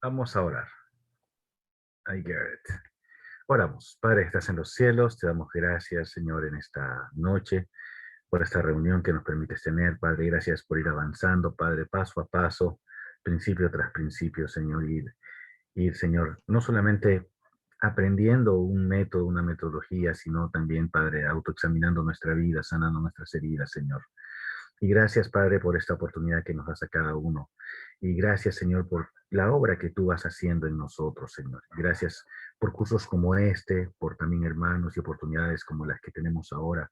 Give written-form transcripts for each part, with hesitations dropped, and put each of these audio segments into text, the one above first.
Vamos a orar. I get it. Oramos. Padre, estás en los cielos. Te damos gracias, Señor, en esta noche, por esta reunión que nos permites tener. Padre, gracias por ir avanzando, Padre, paso a paso, principio tras principio, Señor. Ir, Señor, no solamente aprendiendo un método, una metodología, sino también, Padre, autoexaminando nuestra vida, sanando nuestras heridas, Señor. Y gracias, Padre, por esta oportunidad que nos das a cada uno. Y gracias, Señor, por la obra que tú vas haciendo en nosotros, Señor. Gracias por cursos como este, por también hermanos y oportunidades como las que tenemos ahora.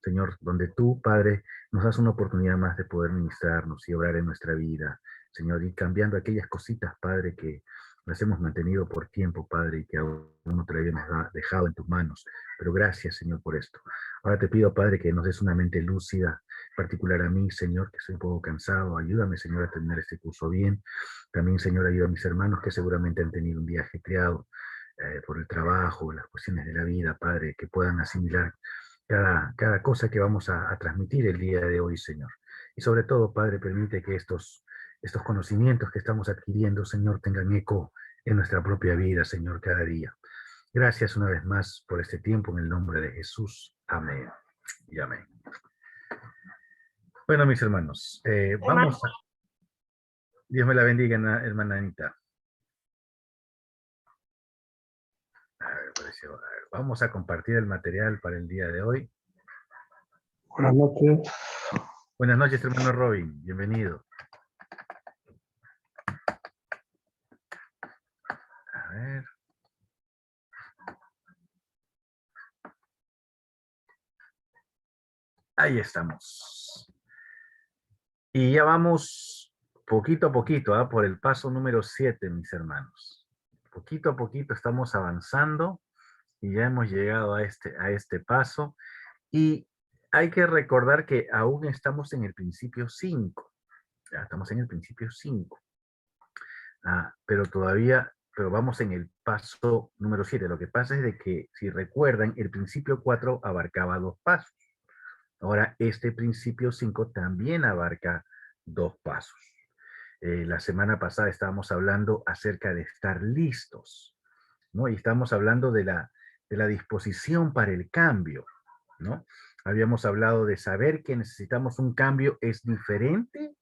Señor, donde tú, Padre, nos das una oportunidad más de poder ministrarnos y obrar en nuestra vida, Señor, y cambiando aquellas cositas, Padre, que las hemos mantenido por tiempo, Padre, y que aún no te la habíamos dejado en tus manos. Pero gracias, Señor, por esto. Ahora te pido, Padre, que nos des una mente lúcida, particular a mí, Señor, que soy un poco cansado. Ayúdame, Señor, a terminar este curso bien. También, Señor, ayuda a mis hermanos que seguramente han tenido un día ajetreado por el trabajo, las cuestiones de la vida, Padre, que puedan asimilar cada cosa que vamos a transmitir el día de hoy, Señor. Y sobre todo, Padre, permite que estos conocimientos que estamos adquiriendo, Señor, tengan eco en nuestra propia vida, Señor, cada día. Gracias una vez más por este tiempo en el nombre de Jesús. Amén y amén. Bueno, mis hermanos, Hermano, vamos a... Dios me la bendiga, hermana Anita. A ver, vamos a compartir el material para el día de hoy. Buenas noches. Buenas noches, hermano Robin. Bienvenido. A ver. Ahí estamos. Y ya vamos poquito a poquito, por el paso número 7, mis hermanos. Poquito a poquito estamos avanzando y ya hemos llegado a este paso. Y hay que recordar que aún estamos en el principio 5. Ya estamos en el principio 5. Pero vamos en el paso número 7. Lo que pasa es de que, si recuerdan, el principio 4 abarcaba 2 pasos. Ahora, este principio 5 también abarca 2 pasos. La semana pasada estábamos hablando acerca de estar listos, ¿no? Y estábamos hablando de la disposición para el cambio, ¿no? Habíamos hablado de saber que necesitamos un cambio es diferente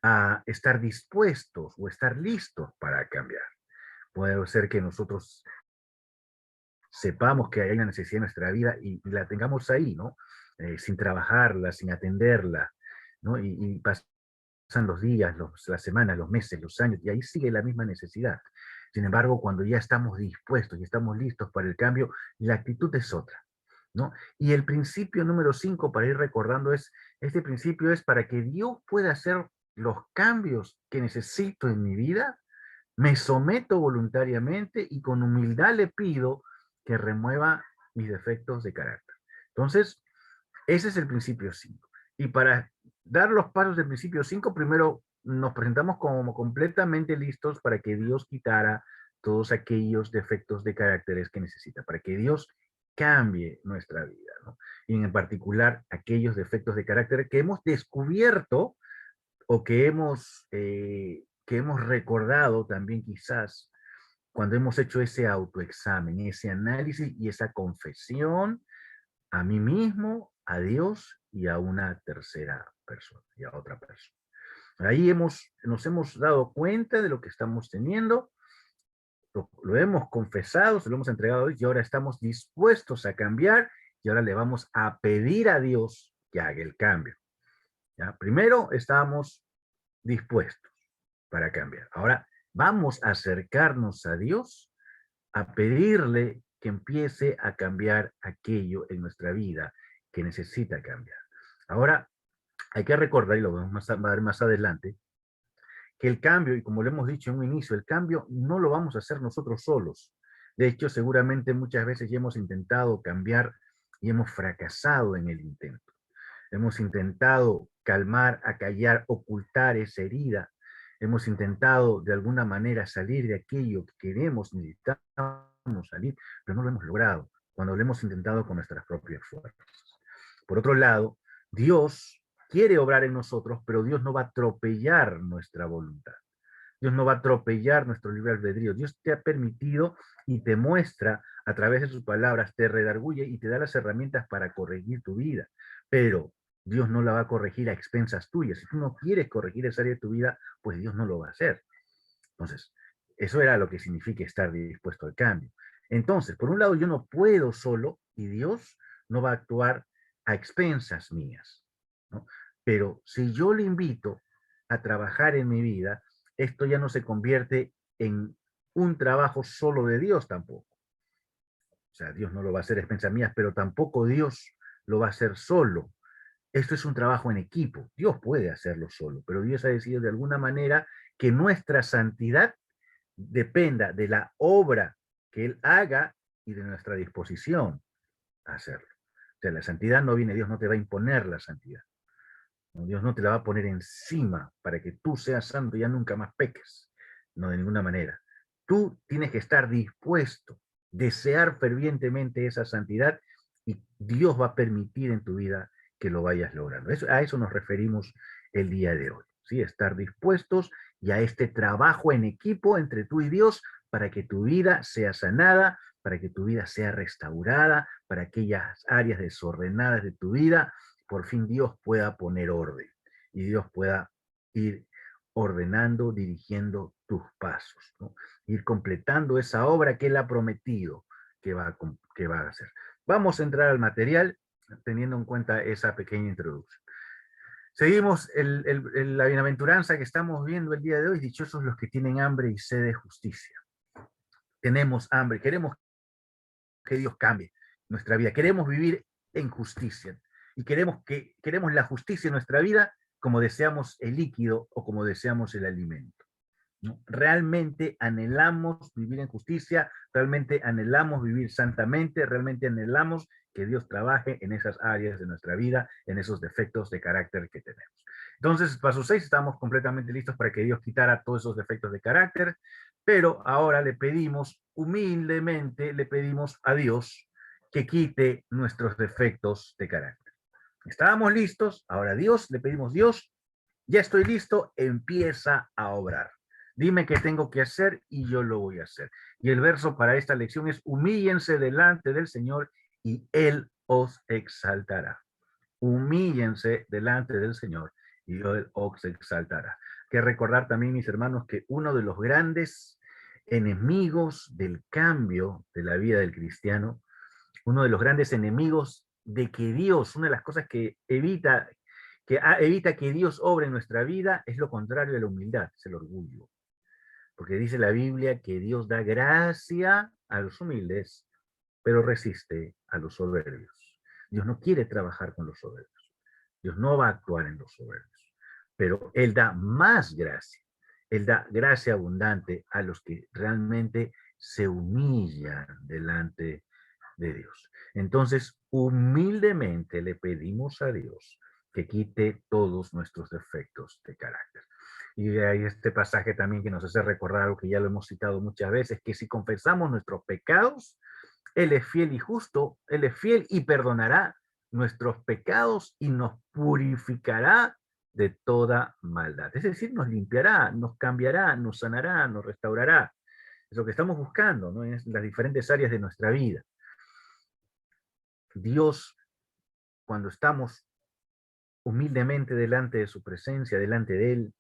a estar dispuestos o estar listos para cambiar. Puede ser que nosotros sepamos que hay una necesidad en nuestra vida y la tengamos ahí, ¿no? Sin trabajarla, sin atenderla, ¿no? Y pasan los días, las semanas, los meses, los años, y ahí sigue la misma necesidad. Sin embargo, cuando ya estamos dispuestos y estamos listos para el cambio, la actitud es otra, ¿no? Y el principio número 5, para ir recordando, este principio es para que Dios pueda hacer los cambios que necesito en mi vida, me someto voluntariamente y con humildad le pido que remueva mis defectos de carácter. Entonces, ese es el principio 5. Y para dar los pasos del principio 5, primero nos presentamos como completamente listos para que Dios quitara todos aquellos defectos de caracteres que necesita, para que Dios cambie nuestra vida, ¿no? Y en particular aquellos defectos de carácter que hemos descubierto o que hemos recordado también quizás cuando hemos hecho ese autoexamen, ese análisis y esa confesión a mí mismo, a Dios y a una tercera persona, y a otra persona. Ahí nos hemos dado cuenta de lo que estamos teniendo, lo hemos confesado, se lo hemos entregado a Dios y ahora estamos dispuestos a cambiar y ahora le vamos a pedir a Dios que haga el cambio. ¿Ya? Primero estábamos dispuestos para cambiar. Ahora vamos a acercarnos a Dios a pedirle que empiece a cambiar aquello en nuestra vida que necesita cambiar. Ahora, hay que recordar, y lo vamos a ver más adelante, que el cambio, y como lo hemos dicho en un inicio, el cambio no lo vamos a hacer nosotros solos. De hecho, seguramente muchas veces ya hemos intentado cambiar y hemos fracasado en el intento. Hemos intentado calmar, acallar, ocultar esa herida. Hemos intentado de alguna manera salir de aquello que queremos, necesitamos salir, pero no lo hemos logrado cuando lo hemos intentado con nuestras propias fuerzas. Por otro lado, Dios quiere obrar en nosotros, pero Dios no va a atropellar nuestra voluntad. Dios no va a atropellar nuestro libre albedrío. Dios te ha permitido y te muestra a través de sus palabras, te redarguye y te da las herramientas para corregir tu vida. Pero Dios no la va a corregir a expensas tuyas. Si tú no quieres corregir esa área de tu vida, pues Dios no lo va a hacer. Entonces, eso era lo que significa estar dispuesto al cambio. Entonces, por un lado, yo no puedo solo y Dios no va a actuar a expensas mías, ¿no? Pero si yo le invito a trabajar en mi vida, esto ya no se convierte en un trabajo solo de Dios tampoco. O sea, Dios no lo va a hacer a expensas mías, pero tampoco Dios lo va a hacer solo. Esto es un trabajo en equipo. Dios puede hacerlo solo, pero Dios ha decidido de alguna manera que nuestra santidad dependa de la obra que Él haga y de nuestra disposición a hacerlo. O sea, la santidad no viene, Dios no te va a imponer la santidad. ¿No? Dios no te la va a poner encima para que tú seas santo y ya nunca más peques. No, de ninguna manera. Tú tienes que estar dispuesto, desear fervientemente esa santidad y Dios va a permitir en tu vida que lo vayas logrando. A eso nos referimos el día de hoy. ¿Sí? Estar dispuestos y a este trabajo en equipo entre tú y Dios para que tu vida sea sanada, para que tu vida sea restaurada, para aquellas áreas desordenadas de tu vida por fin Dios pueda poner orden y Dios pueda ir ordenando, dirigiendo tus pasos, ¿no? Ir completando esa obra que Él ha prometido que va a hacer. Vamos a entrar al material teniendo en cuenta esa pequeña introducción. Seguimos la bienaventuranza que estamos viendo el día de hoy. Dichosos los que tienen hambre y sed de justicia. Tenemos hambre, queremos que Dios cambie nuestra vida, queremos vivir en justicia y queremos la justicia en nuestra vida como deseamos el líquido o como deseamos el alimento, ¿no? Realmente anhelamos vivir en justicia, realmente anhelamos vivir santamente, realmente anhelamos que Dios trabaje en esas áreas de nuestra vida, en esos defectos de carácter que tenemos. Entonces, paso 6, estamos completamente listos para que Dios quitara todos esos defectos de carácter, pero ahora le pedimos, humildemente, le pedimos a Dios que quite nuestros defectos de carácter. Estábamos listos, ahora Dios, le pedimos, Dios, ya estoy listo, empieza a obrar. Dime qué tengo que hacer y yo lo voy a hacer. Y el verso para esta lección es, humíllense delante del Señor y Él os exaltará. Humíllense delante del Señor y Él os exaltará. Hay que recordar también, mis hermanos, que uno de los grandes enemigos del cambio de la vida del cristiano, uno de los grandes enemigos de que Dios, una de las cosas que evita que Dios obre en nuestra vida es lo contrario de la humildad, es el orgullo. Porque dice la Biblia que Dios da gracia a los humildes, pero resiste a los soberbios. Dios no quiere trabajar con los soberbios. Dios no va a actuar en los soberbios. Pero Él da más gracia. Él da gracia abundante a los que realmente se humillan delante de Dios. Entonces, humildemente le pedimos a Dios que quite todos nuestros defectos de carácter. Y hay este pasaje también que nos hace recordar algo que ya lo hemos citado muchas veces, que si confesamos nuestros pecados, Él es fiel y justo, Él es fiel y perdonará nuestros pecados y nos purificará de toda maldad. Es decir, nos limpiará, nos cambiará, nos sanará, nos restaurará. Es lo que estamos buscando, ¿no? En las diferentes áreas de nuestra vida. Dios, cuando estamos humildemente delante de su presencia, delante de Él,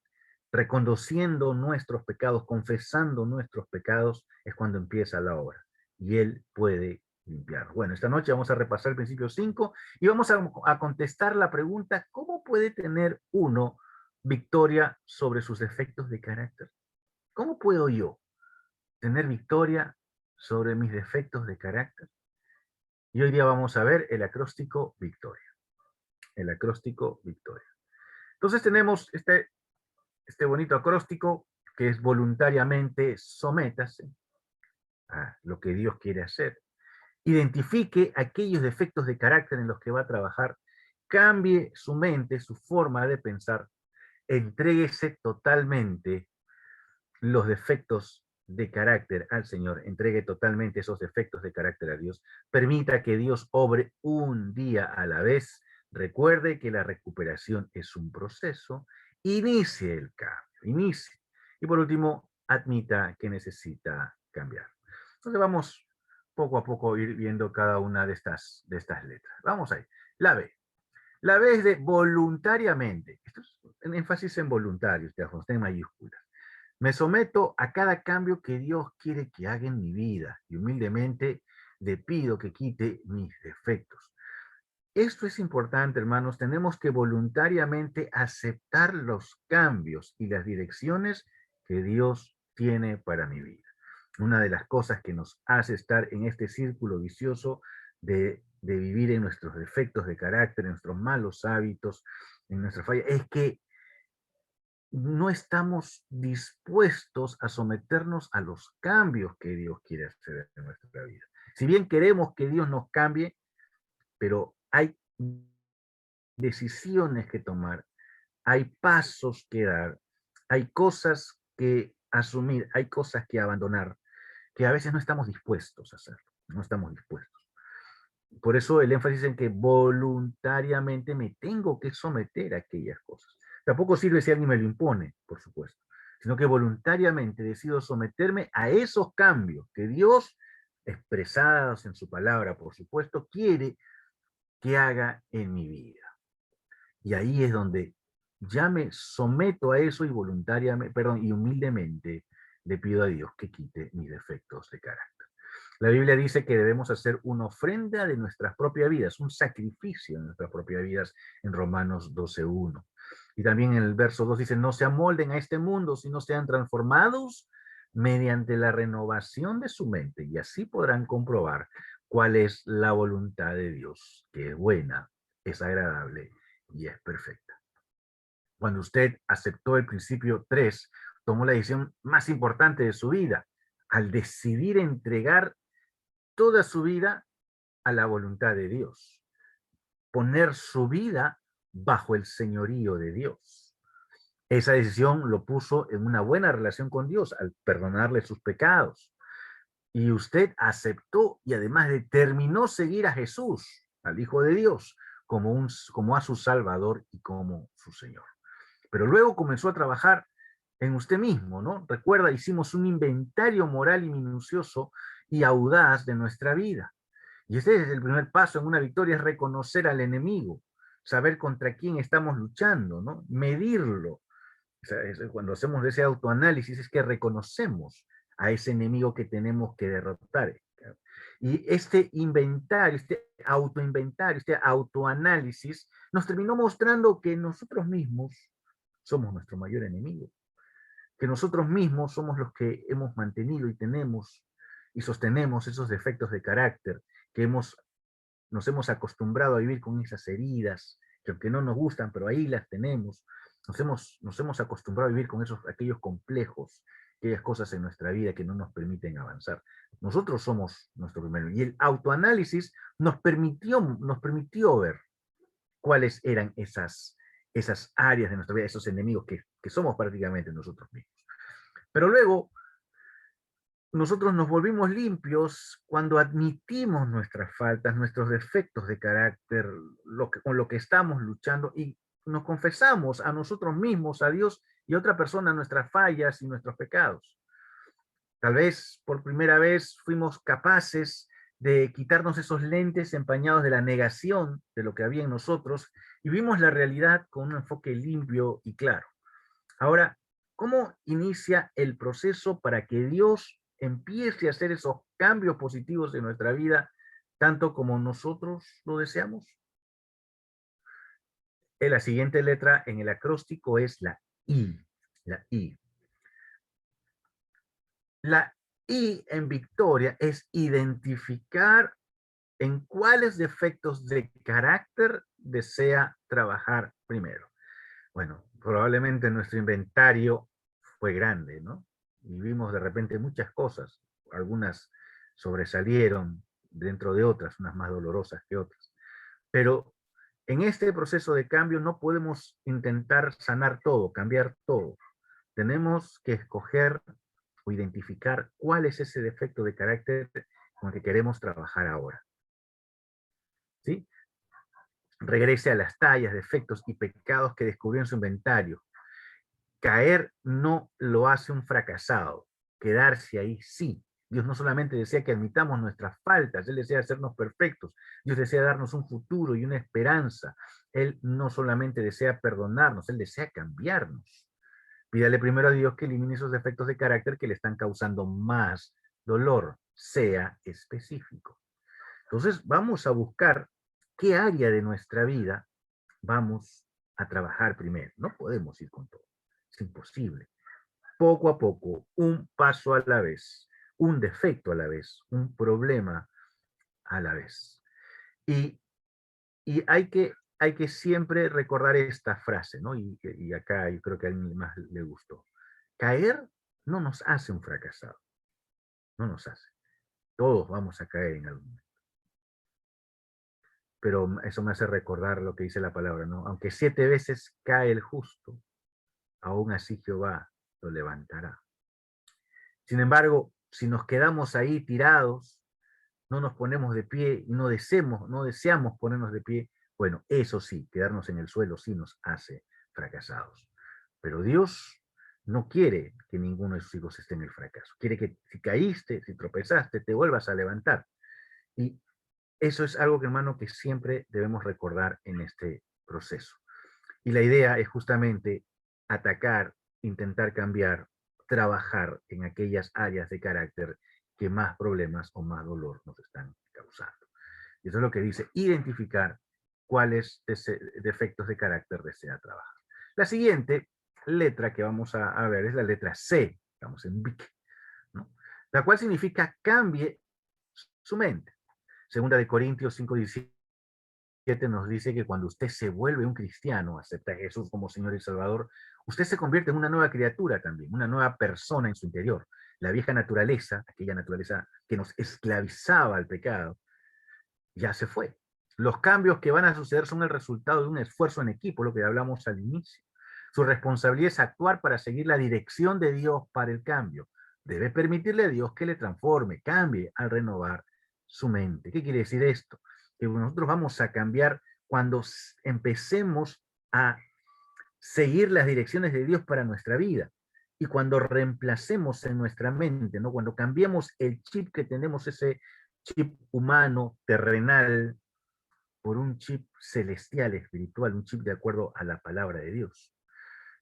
reconociendo nuestros pecados, confesando nuestros pecados, es cuando empieza la obra. Y Él puede limpiar. Bueno, esta noche vamos a repasar el principio 5 y vamos a contestar la pregunta, ¿cómo puede tener uno victoria sobre sus defectos de carácter? ¿Cómo puedo yo tener victoria sobre mis defectos de carácter? Y hoy día vamos a ver el acróstico victoria. El acróstico victoria. Entonces tenemos este bonito acróstico que es voluntariamente sométase a lo que Dios quiere hacer. Identifique aquellos defectos de carácter en los que va a trabajar, cambie su mente, su forma de pensar, entréguese totalmente los defectos de carácter al Señor, entregue totalmente esos defectos de carácter a Dios, permita que Dios obre un día a la vez, recuerde que la recuperación es un proceso, inicie el cambio, inicie. Y por último, admita que necesita cambiar. Entonces vamos poco a poco a ir viendo cada una de estas letras. Vamos ahí. La B. La B es de voluntariamente. Esto es en énfasis en voluntario, está en mayúsculas. Me someto a cada cambio que Dios quiere que haga en mi vida y humildemente le pido que quite mis defectos. Esto es importante, hermanos. Tenemos que voluntariamente aceptar los cambios y las direcciones que Dios tiene para mi vida. Una de las cosas que nos hace estar en este círculo vicioso de vivir en nuestros defectos de carácter, en nuestros malos hábitos, en nuestra falla, es que no estamos dispuestos a someternos a los cambios que Dios quiere hacer en nuestra vida. Si bien queremos que Dios nos cambie, pero hay decisiones que tomar, hay pasos que dar, hay cosas que asumir, hay cosas que abandonar, que a veces no estamos dispuestos a hacerlo, no estamos dispuestos. Por eso el énfasis en que voluntariamente me tengo que someter a aquellas cosas. Tampoco sirve si alguien me lo impone, por supuesto, sino que voluntariamente decido someterme a esos cambios que Dios, expresados en su palabra, por supuesto, quiere que haga en mi vida. Y ahí es donde ya me someto a eso y voluntariamente, perdón, y humildemente le pido a Dios que quite mis defectos de carácter. La Biblia dice que debemos hacer una ofrenda de nuestras propias vidas, un sacrificio de nuestras propias vidas en Romanos 12:1. Y también en el verso 2 dice, no se amolden a este mundo, sino sean transformados mediante la renovación de su mente, y así podrán comprobar cuál es la voluntad de Dios, que es buena, es agradable y es perfecta. Cuando usted aceptó el principio 3, tomó la decisión más importante de su vida, al decidir entregar toda su vida a la voluntad de Dios, poner su vida bajo el señorío de Dios. Esa decisión lo puso en una buena relación con Dios al perdonarle sus pecados. Y usted aceptó y además determinó seguir a Jesús, al Hijo de Dios, como a su Salvador y como su Señor. Pero luego comenzó a trabajar en usted mismo, ¿no? Recuerda, hicimos un inventario moral y minucioso y audaz de nuestra vida. Y este es el primer paso en una victoria, es reconocer al enemigo, saber contra quién estamos luchando, ¿no? Medirlo. O sea, cuando hacemos ese autoanálisis es que reconocemos a ese enemigo que tenemos que derrotar. Y este inventario, este autoinventario, este autoanálisis nos terminó mostrando que nosotros mismos somos nuestro mayor enemigo, que nosotros mismos somos los que hemos mantenido y tenemos y sostenemos esos defectos de carácter, que nos hemos acostumbrado a vivir con esas heridas, que aunque no nos gustan, pero ahí las tenemos. Nos hemos acostumbrado a vivir con aquellos complejos, aquellas cosas en nuestra vida que no nos permiten avanzar. Nosotros somos nuestro primero. Y el autoanálisis nos permitió ver cuáles eran esas áreas de nuestra vida, esos enemigos que somos prácticamente nosotros mismos. Pero luego nosotros nos volvimos limpios cuando admitimos nuestras faltas, nuestros defectos de carácter, con lo que estamos luchando, y nos confesamos a nosotros mismos, a Dios y a otra persona nuestras fallas y nuestros pecados. Tal vez por primera vez fuimos capaces de quitarnos esos lentes empañados de la negación de lo que había en nosotros y vimos la realidad con un enfoque limpio y claro. Ahora, ¿cómo inicia el proceso para que Dios empiece a hacer esos cambios positivos en nuestra vida, tanto como nosotros lo deseamos? La siguiente letra en el acróstico es la I. La I. La I en victoria es identificar en cuáles defectos de carácter desea trabajar primero. Bueno, probablemente nuestro inventario fue grande, ¿no? Y vimos de repente muchas cosas, algunas sobresalieron dentro de otras, unas más dolorosas que otras. Pero en este proceso de cambio no podemos intentar sanar todo, cambiar todo. Tenemos que escoger o identificar cuál es ese defecto de carácter con el que queremos trabajar ahora. ¿Sí? Regrese a las tallas, defectos y pecados que descubrió en su inventario. Caer no lo hace un fracasado, quedarse ahí sí. Dios no solamente desea que admitamos nuestras faltas, Él desea hacernos perfectos, Dios desea darnos un futuro y una esperanza. Él no solamente desea perdonarnos, Él desea cambiarnos. Pídale primero a Dios que elimine esos defectos de carácter que le están causando más dolor, sea específico. Entonces vamos a buscar qué área de nuestra vida vamos a trabajar primero. No podemos ir con todo, es imposible. Poco a poco, un paso a la vez, un defecto a la vez, un problema a la vez. Y, y hay que siempre recordar esta frase, ¿no? Y acá yo creo que a alguien más le gustó. Caer no nos hace un fracasado, no nos hace. Todos vamos a caer en algún momento. Pero eso me hace recordar lo que dice la palabra, ¿no? Aunque 7 veces cae el justo, aún así Jehová lo levantará. Sin embargo, si nos quedamos ahí tirados, no nos ponemos de pie y no deseamos ponernos de pie, bueno, eso sí, quedarnos en el suelo sí nos hace fracasados. Pero Dios no quiere que ninguno de sus hijos esté en el fracaso. Quiere que si caíste, si tropezaste, te vuelvas a levantar. Y eso es algo, hermano, que siempre debemos recordar en este proceso. Y la idea es justamente atacar, intentar cambiar, trabajar en aquellas áreas de carácter que más problemas o más dolor nos están causando. Y eso es lo que dice, identificar cuáles defectos de carácter desea trabajar. La siguiente letra que vamos a ver es la letra C, estamos en BIC, ¿no? La cual significa cambie su mente. Segunda de Corintios 5:17 nos dice que cuando usted se vuelve un cristiano, acepta a Jesús como Señor y Salvador, usted se convierte en una nueva criatura también, una nueva persona en su interior. La vieja naturaleza, aquella naturaleza que nos esclavizaba al pecado, ya se fue. Los cambios que van a suceder son el resultado de un esfuerzo en equipo, lo que hablamos al inicio. Su responsabilidad es actuar para seguir la dirección de Dios para el cambio. Debe permitirle a Dios que le transforme, cambie al renovar su mente. ¿Qué quiere decir esto? Que nosotros vamos a cambiar cuando empecemos a seguir las direcciones de Dios para nuestra vida. Y cuando reemplacemos en nuestra mente, ¿no? Cuando cambiemos el chip que tenemos, ese chip humano, terrenal, por un chip celestial, espiritual, un chip de acuerdo a la palabra de Dios.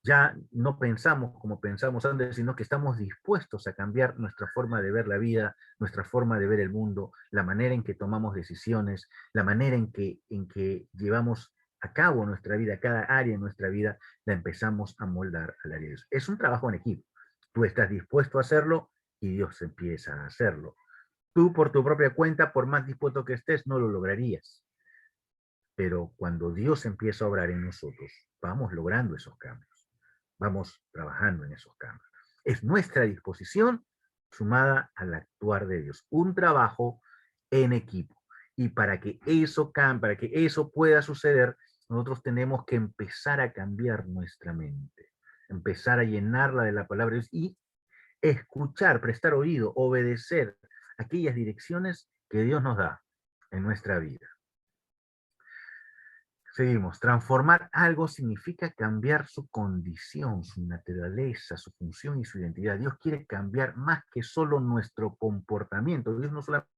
Ya no pensamos como pensamos antes, sino que estamos dispuestos a cambiar nuestra forma de ver la vida, nuestra forma de ver el mundo, la manera en que tomamos decisiones, la manera en que llevamos a cabo nuestra vida, cada área de nuestra vida, la empezamos a moldar al área de Dios. Es un trabajo en equipo. Tú estás dispuesto a hacerlo y Dios empieza a hacerlo. Tú por tu propia cuenta, por más dispuesto que estés, no lo lograrías. Pero cuando Dios empieza a obrar en nosotros, vamos logrando esos cambios, vamos trabajando en esos cambios. Es nuestra disposición sumada al actuar de Dios, un trabajo en equipo. Y para que eso pueda suceder, nosotros tenemos que empezar a cambiar nuestra mente, empezar a llenarla de la palabra de Dios y escuchar, prestar oído, obedecer aquellas direcciones que Dios nos da en nuestra vida. Seguimos. Transformar algo significa cambiar su condición, su naturaleza, su función y su identidad. Dios quiere cambiar más que solo nuestro comportamiento. Dios no solamente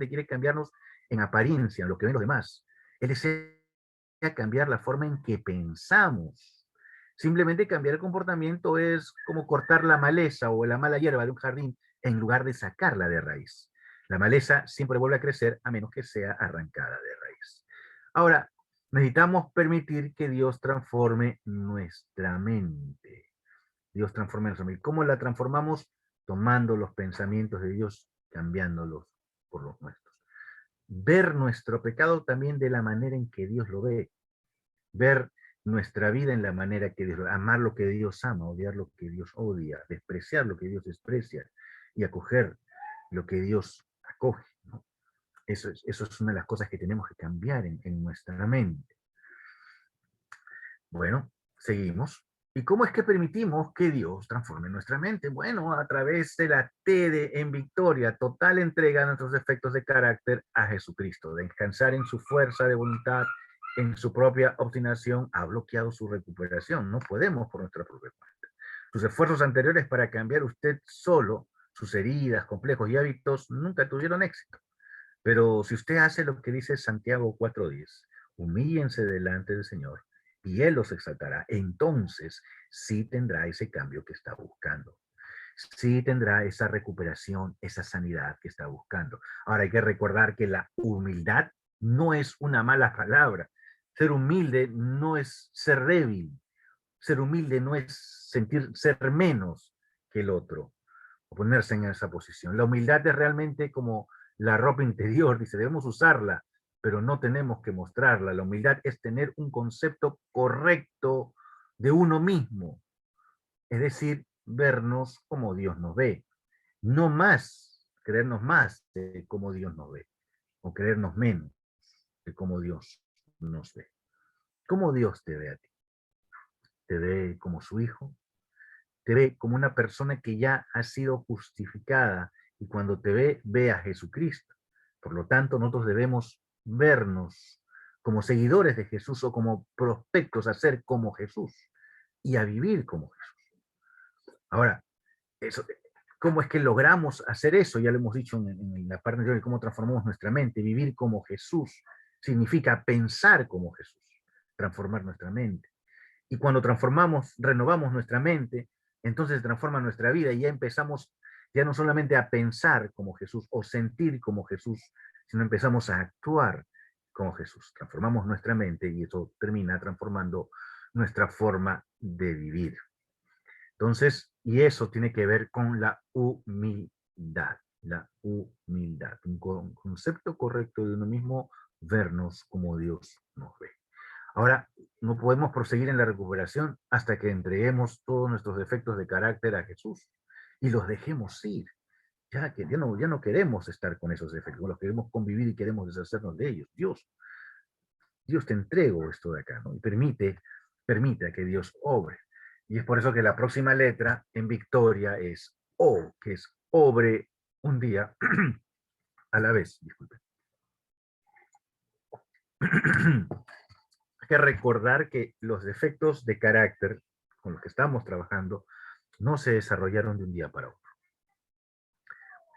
quiere cambiarnos en apariencia, en lo que ven los demás. Él desea cambiar la forma en que pensamos. Simplemente cambiar el comportamiento es como cortar la maleza o la mala hierba de un jardín en lugar de sacarla de raíz. La maleza siempre vuelve a crecer a menos que sea arrancada de raíz. Ahora, necesitamos permitir que Dios transforme nuestra mente. Dios transforma nuestra mente. ¿Cómo la transformamos? Tomando los pensamientos de Dios, cambiándolos por los nuestros. Ver nuestro pecado también de la manera en que Dios lo ve. Ver nuestra vida en la manera que Dios lo ve. Amar lo que Dios ama, odiar lo que Dios odia, despreciar lo que Dios desprecia y acoger lo que Dios acoge, ¿no? Eso es una de las cosas que tenemos que cambiar en nuestra mente. Bueno, seguimos. ¿Y cómo es que permitimos que Dios transforme nuestra mente? Bueno, a través de la T de en victoria, total entrega de nuestros defectos de carácter a Jesucristo, de descansar en su fuerza de voluntad en su propia obstinación, ha bloqueado su recuperación. No podemos por nuestra propia cuenta. Sus esfuerzos anteriores para cambiar usted solo, sus heridas, complejos y hábitos, nunca tuvieron éxito. Pero si usted hace lo que dice Santiago 4:10, humíllense delante del Señor y Él los exaltará, entonces sí tendrá ese cambio que está buscando. Sí tendrá esa recuperación, esa sanidad que está buscando. Ahora hay que recordar que la humildad no es una mala palabra. Ser humilde no es ser débil. Ser humilde no es ser menos que el otro, o ponerse en esa posición. La humildad es realmente como la ropa interior, dice, debemos usarla, pero no tenemos que mostrarla. La humildad es tener un concepto correcto de uno mismo, es decir, vernos como Dios nos ve, no más, creernos más de como Dios nos ve, o creernos menos de como Dios nos ve. ¿Cómo Dios te ve a ti? ¿Te ve como su hijo? ¿Te ve como una persona que ya ha sido justificada? Y cuando te ve, ve a Jesucristo. Por lo tanto, nosotros debemos vernos como seguidores de Jesús o como prospectos a ser como Jesús y a vivir como Jesús. Ahora, eso, ¿cómo es que logramos hacer eso? Ya lo hemos dicho en la parte anterior de cómo transformamos nuestra mente. Vivir como Jesús significa pensar como Jesús, transformar nuestra mente. Y cuando transformamos, renovamos nuestra mente, entonces se transforma nuestra vida y ya empezamos ya no solamente a pensar como Jesús o sentir como Jesús, sino empezamos a actuar como Jesús. Transformamos nuestra mente y eso termina transformando nuestra forma de vivir. Entonces, y eso tiene que ver con la humildad, un concepto correcto de uno mismo, vernos como Dios nos ve. Ahora, no podemos proseguir en la recuperación hasta que entreguemos todos nuestros defectos de carácter a Jesús y los dejemos ir. Ya no queremos estar con esos defectos, los queremos convivir y queremos deshacernos de ellos. Dios te entrego esto de acá, ¿no? Y permite que Dios obre. Y es por eso que la próxima letra en victoria es O, que es obre un día a la vez. Disculpe. Hay que recordar que los defectos de carácter con los que estamos trabajando no se desarrollaron de un día para otro.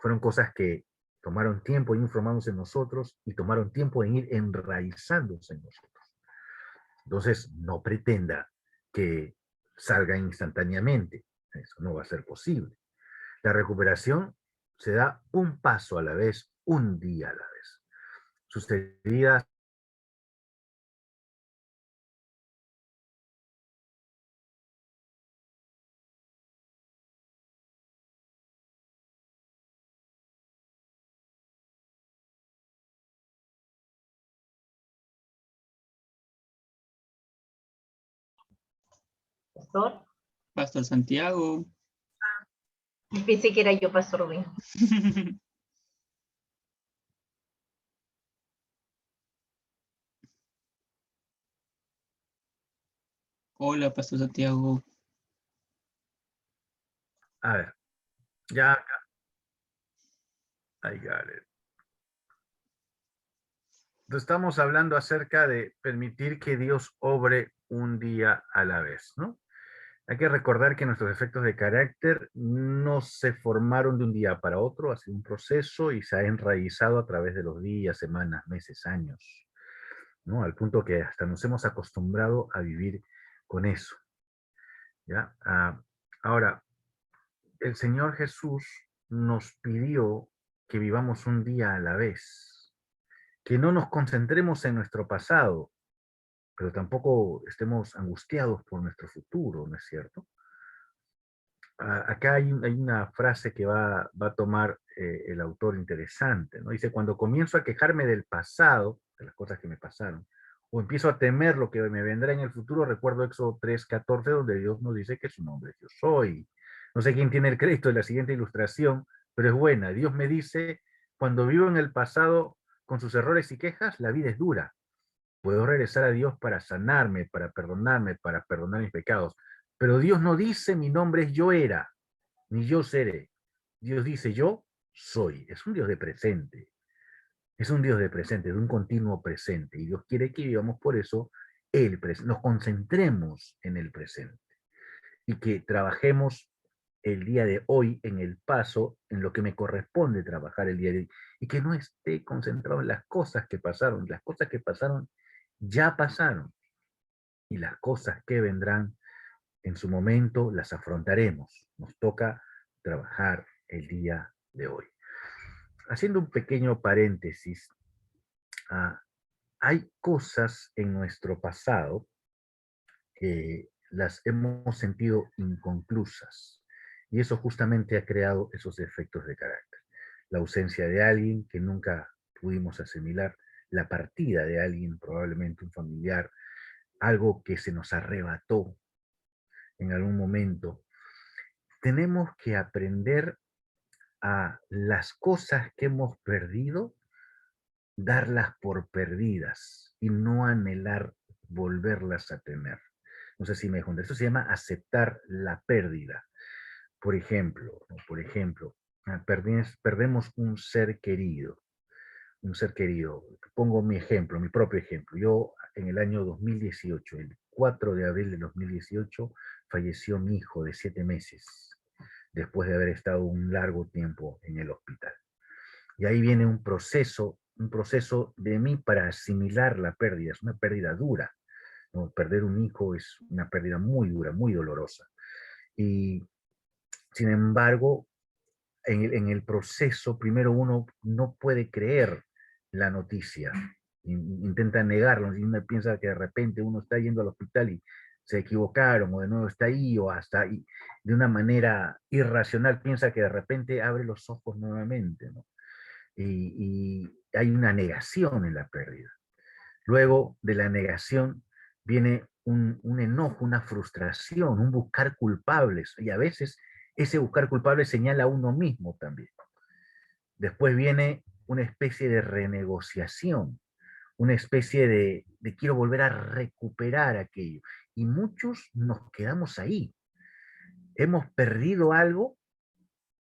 Fueron cosas que tomaron tiempo en ir formándose en nosotros y tomaron tiempo en ir enraizándose en nosotros. Entonces, no pretenda que salga instantáneamente. Eso no va a ser posible. La recuperación se da un paso a la vez, un día a la vez. Sus heridas Pastor. Pastor Santiago. Pensé que era yo, Pastor Rubén. Hola, Pastor Santiago. A ver, ya. I got it. Entonces, estamos hablando acerca de permitir que Dios obre un día a la vez, ¿no? Hay que recordar que nuestros efectos de carácter no se formaron de un día para otro, ha sido un proceso y se ha enraizado a través de los días, semanas, meses, años, ¿no? Al punto que hasta nos hemos acostumbrado a vivir con eso, ¿ya? Ahora, el Señor Jesús nos pidió que vivamos un día a la vez, que no nos concentremos en nuestro pasado, pero tampoco estemos angustiados por nuestro futuro, ¿no es cierto? Acá hay una frase que va a tomar el autor interesante, ¿no? Dice, cuando comienzo a quejarme del pasado, de las cosas que me pasaron, o empiezo a temer lo que me vendrá en el futuro, recuerdo Éxodo 3:14, donde Dios nos dice que su nombre es Yo Soy. No sé quién tiene el crédito de la siguiente ilustración, pero es buena. Dios me dice, cuando vivo en el pasado con sus errores y quejas, la vida es dura. Puedo regresar a Dios para sanarme, para perdonar mis pecados. Pero Dios no dice mi nombre es yo era, ni yo seré. Dios dice yo soy. Es un Dios de presente. Es un Dios de presente, de un continuo presente. Y Dios quiere que vivamos por eso el presente, nos concentremos en el presente y que trabajemos el día de hoy en el paso, en lo que me corresponde trabajar el día de hoy, y que no esté concentrado en las cosas que pasaron. Las cosas que pasaron ya pasaron, y las cosas que vendrán en su momento las afrontaremos. Nos toca trabajar el día de hoy. Haciendo un pequeño paréntesis, ah, hay cosas en nuestro pasado que las hemos sentido inconclusas, y eso justamente ha creado esos efectos de carácter. La ausencia de alguien que nunca pudimos asimilar, la partida de alguien, probablemente un familiar, algo que se nos arrebató en algún momento. Tenemos que aprender a las cosas que hemos perdido, darlas por perdidas y no anhelar volverlas a tener. No sé si me dejo entender. Eso se llama aceptar la pérdida. Por ejemplo, ¿no? Perdemos un ser querido. Un ser querido. Pongo mi ejemplo, mi propio ejemplo. Yo en el año 2018, el 4 de abril de 2018, falleció mi hijo de 7 meses, después de haber estado un largo tiempo en el hospital. Y ahí viene un proceso de mí para asimilar la pérdida. Es una pérdida dura, ¿no? Perder un hijo es una pérdida muy dura, muy dolorosa. Y sin embargo, en el proceso, primero uno no puede creer la noticia, intenta negarlo, y uno piensa que de repente uno está yendo al hospital y se equivocaron, o de nuevo está ahí, o hasta ahí, de una manera irracional piensa que de repente abre los ojos nuevamente, ¿no? Y hay una negación en la pérdida. Luego de la negación viene un enojo, una frustración, un buscar culpables, y a veces ese buscar culpables señala a uno mismo también. Después viene una especie de renegociación, una especie de quiero volver a recuperar aquello. Y muchos nos quedamos ahí. Hemos perdido algo,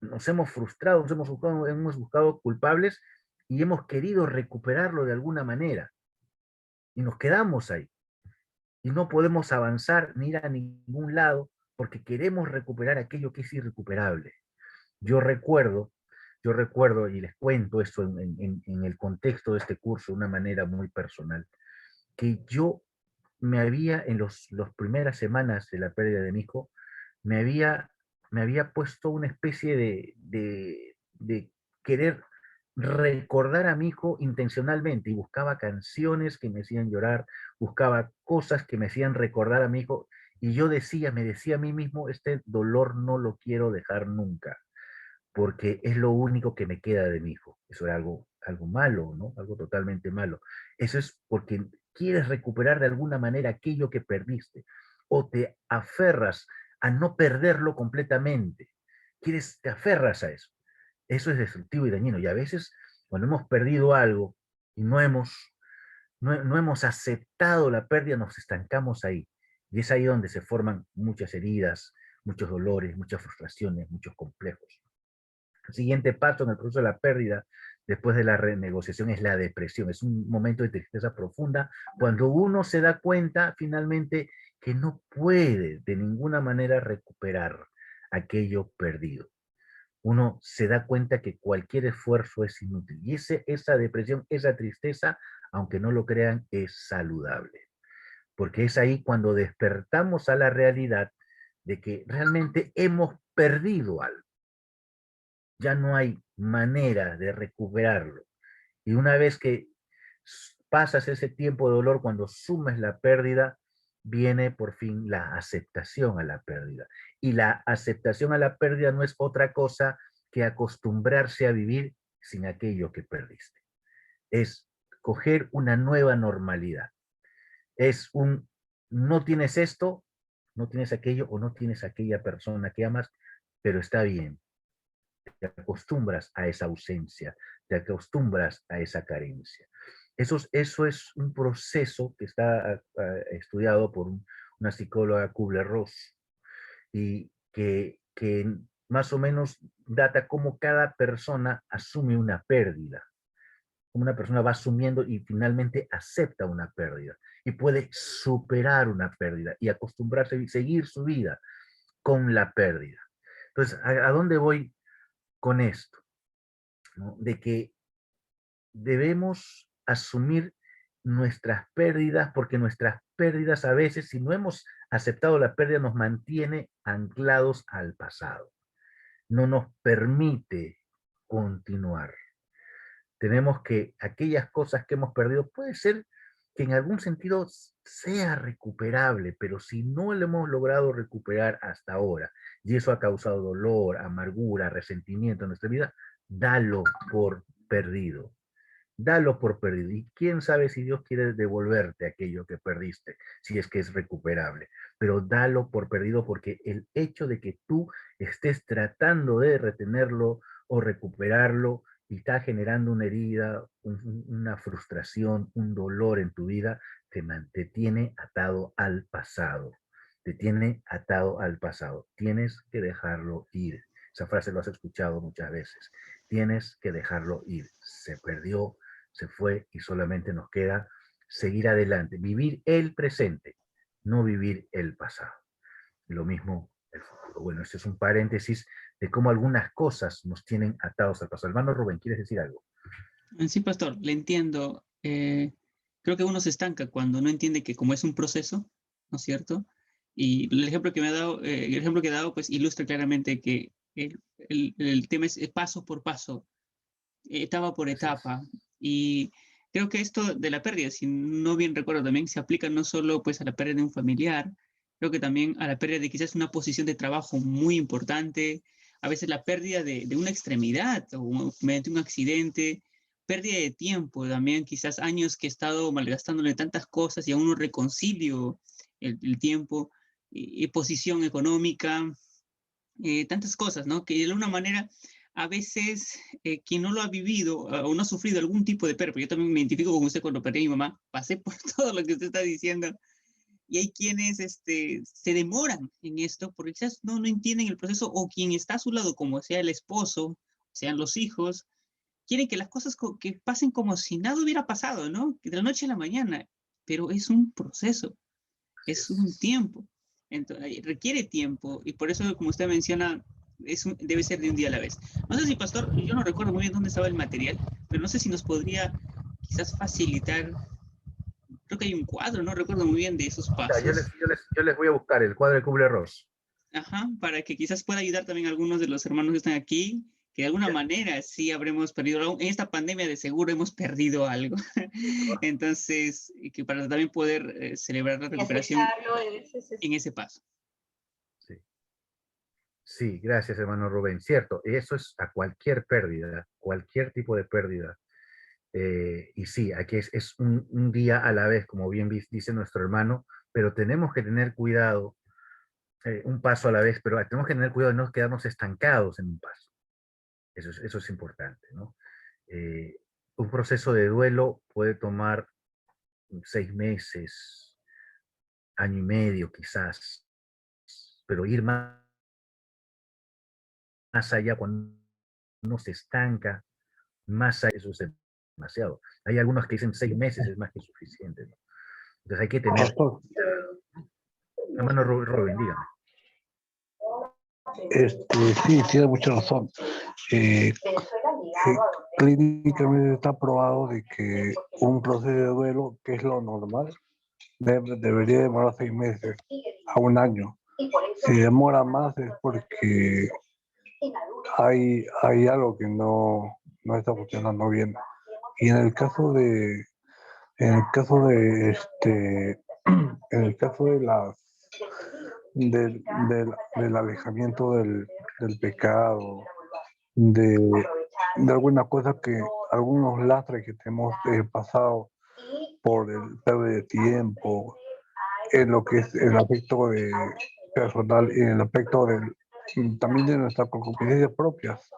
nos hemos frustrado, hemos buscado culpables y hemos querido recuperarlo de alguna manera. Y nos quedamos ahí. Y no podemos avanzar ni ir a ningún lado porque queremos recuperar aquello que es irrecuperable. Yo recuerdo, yo recuerdo, y les cuento esto en el contexto de este curso de una manera muy personal, que yo me había, en las primeras semanas de la pérdida de mi hijo, me había, me había puesto una especie de querer recordar a mi hijo intencionalmente, y buscaba canciones que me hacían llorar, buscaba cosas que me hacían recordar a mi hijo, y yo me decía a mí mismo, este dolor no lo quiero dejar nunca, porque es lo único que me queda de mi hijo. Eso era algo malo, ¿no? Algo totalmente malo. Eso es porque quieres recuperar de alguna manera aquello que perdiste, o te aferras a no perderlo completamente. Te aferras a eso. Eso es destructivo y dañino. Y a veces, cuando hemos perdido algo y no hemos aceptado la pérdida, nos estancamos ahí. Y es ahí donde se forman muchas heridas, muchos dolores, muchas frustraciones, muchos complejos. El siguiente paso en el proceso de la pérdida, después de la renegociación, es la depresión. Es un momento de tristeza profunda cuando uno se da cuenta finalmente que no puede de ninguna manera recuperar aquello perdido. Uno se da cuenta que cualquier esfuerzo es inútil. Y esa depresión, esa tristeza, aunque no lo crean, es saludable. Porque es ahí cuando despertamos a la realidad de que realmente hemos perdido algo. Ya no hay manera de recuperarlo. Y una vez que pasas ese tiempo de dolor, cuando sumes la pérdida, viene por fin la aceptación a la pérdida. Y la aceptación a la pérdida no es otra cosa que acostumbrarse a vivir sin aquello que perdiste. Es coger una nueva normalidad. Es no tienes esto, no tienes aquello, o no tienes aquella persona que amas, pero está bien. Te acostumbras a esa ausencia, te acostumbras a esa carencia. Eso es un proceso que está estudiado por una psicóloga, Kubler-Ross, y que más o menos data cómo cada persona asume una pérdida. como una persona va asumiendo y finalmente acepta una pérdida y puede superar una pérdida y acostumbrarse a seguir su vida con la pérdida. Entonces, ¿a dónde voy con esto? ¿No? De que debemos asumir nuestras pérdidas, porque nuestras pérdidas a veces, si no hemos aceptado la pérdida, nos mantiene anclados al pasado, no nos permite continuar. Tenemos que aquellas cosas que hemos perdido, puede ser que en algún sentido sea recuperable, pero si no lo hemos logrado recuperar hasta ahora, y eso ha causado dolor, amargura, resentimiento en nuestra vida, dalo por perdido. Dalo por perdido. Y quién sabe si Dios quiere devolverte aquello que perdiste, si es que es recuperable. Pero dalo por perdido, porque el hecho de que tú estés tratando de retenerlo o recuperarlo y está generando una herida, una frustración, un dolor en tu vida, te tiene atado al pasado. Te tiene atado al pasado. Tienes que dejarlo ir. Esa frase lo has escuchado muchas veces. Tienes que dejarlo ir. Se perdió, se fue y solamente nos queda seguir adelante, vivir el presente, no vivir el pasado. Lo mismo el futuro. Bueno, este es un paréntesis de cómo algunas cosas nos tienen atados al pasado. Hermano Rubén, ¿quieres decir algo? Sí, pastor, le entiendo. Creo que uno se estanca cuando no entiende que como es un proceso, ¿no es cierto? Y el ejemplo que me ha dado, el ejemplo que he dado, pues ilustra claramente que el tema es paso por paso, etapa por etapa. Y creo que esto de la pérdida, si no bien recuerdo, también se aplica no solo pues a la pérdida de un familiar, creo que también a la pérdida de quizás una posición de trabajo muy importante, a veces la pérdida de una extremidad o mediante un accidente, pérdida de tiempo también, quizás años que he estado malgastándole tantas cosas y aún no reconcilio el tiempo, y posición económica, tantas cosas, ¿no? Que de alguna manera a veces quien no lo ha vivido o no ha sufrido algún tipo de pérdida, yo también me identifico con usted cuando perdí a mi mamá, pasé por todo lo que usted está diciendo, y hay quienes se demoran en esto porque quizás no entienden el proceso, o quien está a su lado, como sea el esposo, sean los hijos, quieren que las cosas que pasen como si nada hubiera pasado, ¿no? Que de la noche a la mañana, pero es un proceso, es un tiempo. Entonces, requiere tiempo y por eso, como usted menciona, debe ser de un día a la vez. No sé si, pastor, yo no recuerdo muy bien dónde estaba el material, pero no sé si nos podría quizás facilitar, creo que hay un cuadro, no recuerdo muy bien de esos Ya, pasos. yo les voy a buscar el cuadro de Kubler-Ross. Ajá, para que quizás pueda ayudar también a algunos de los hermanos que están aquí, que de alguna manera sí habremos perdido algo. En esta pandemia de seguro hemos perdido algo. Entonces, y que para también poder celebrar la Y recuperación aceptarlo en ese paso. Sí. Sí, gracias, hermano Rubén. Cierto, eso es a cualquier pérdida, cualquier tipo de pérdida. Y sí, aquí es un día a la vez, como bien dice nuestro hermano, pero tenemos que tener cuidado, un paso a la vez, pero tenemos que tener cuidado de no quedarnos estancados en un paso. Eso es importante, ¿no? Un proceso de duelo puede tomar 6 meses, año y medio quizás, pero ir más allá cuando uno se estanca, más allá, eso es demasiado. Hay algunos que dicen 6 meses es más que suficiente, ¿no? Entonces hay que tener Pastor, cuidado. Hermano Robin, dígame. sí, tiene mucha razón. Eh, Clínicamente está probado de que un proceso de duelo, que es lo normal, debería demorar 6 meses a un año. Si demora más es porque hay algo que no está funcionando bien. Y en el caso de en el caso de del alejamiento del pecado, de alguna cosa algunos lastres que tenemos pasado por el pérdida de tiempo, en lo que es el aspecto personal y en el aspecto también de nuestras concupiscencias propias.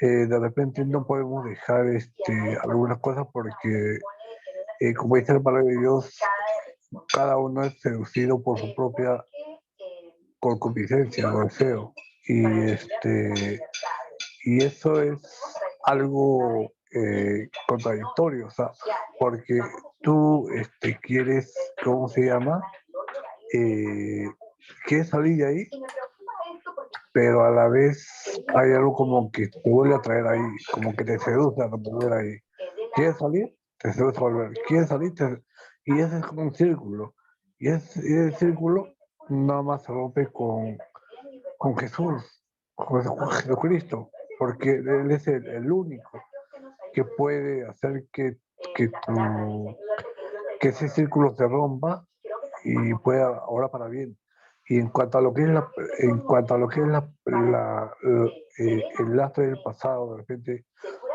De repente no podemos dejar algunas cosas porque, como dice la palabra de Dios, cada uno es seducido por su propia concupiscencia o deseo. Y eso es algo contradictorio, o sea, porque tú quieres, ¿cómo se llama? Quieres salir de ahí, pero a la vez hay algo como que te vuelve a traer ahí, como que te seduce a volver ahí. ¿Quieres salir? Te seduce a volver. ¿Quieres salir? Y ese es como un círculo. Y ese círculo nada más se rompe con Jesús, con Jesucristo, porque Él es el único que puede hacer que ese círculo se rompa y pueda ahora para bien. Y en cuanto a lo que es el lastre del pasado, de repente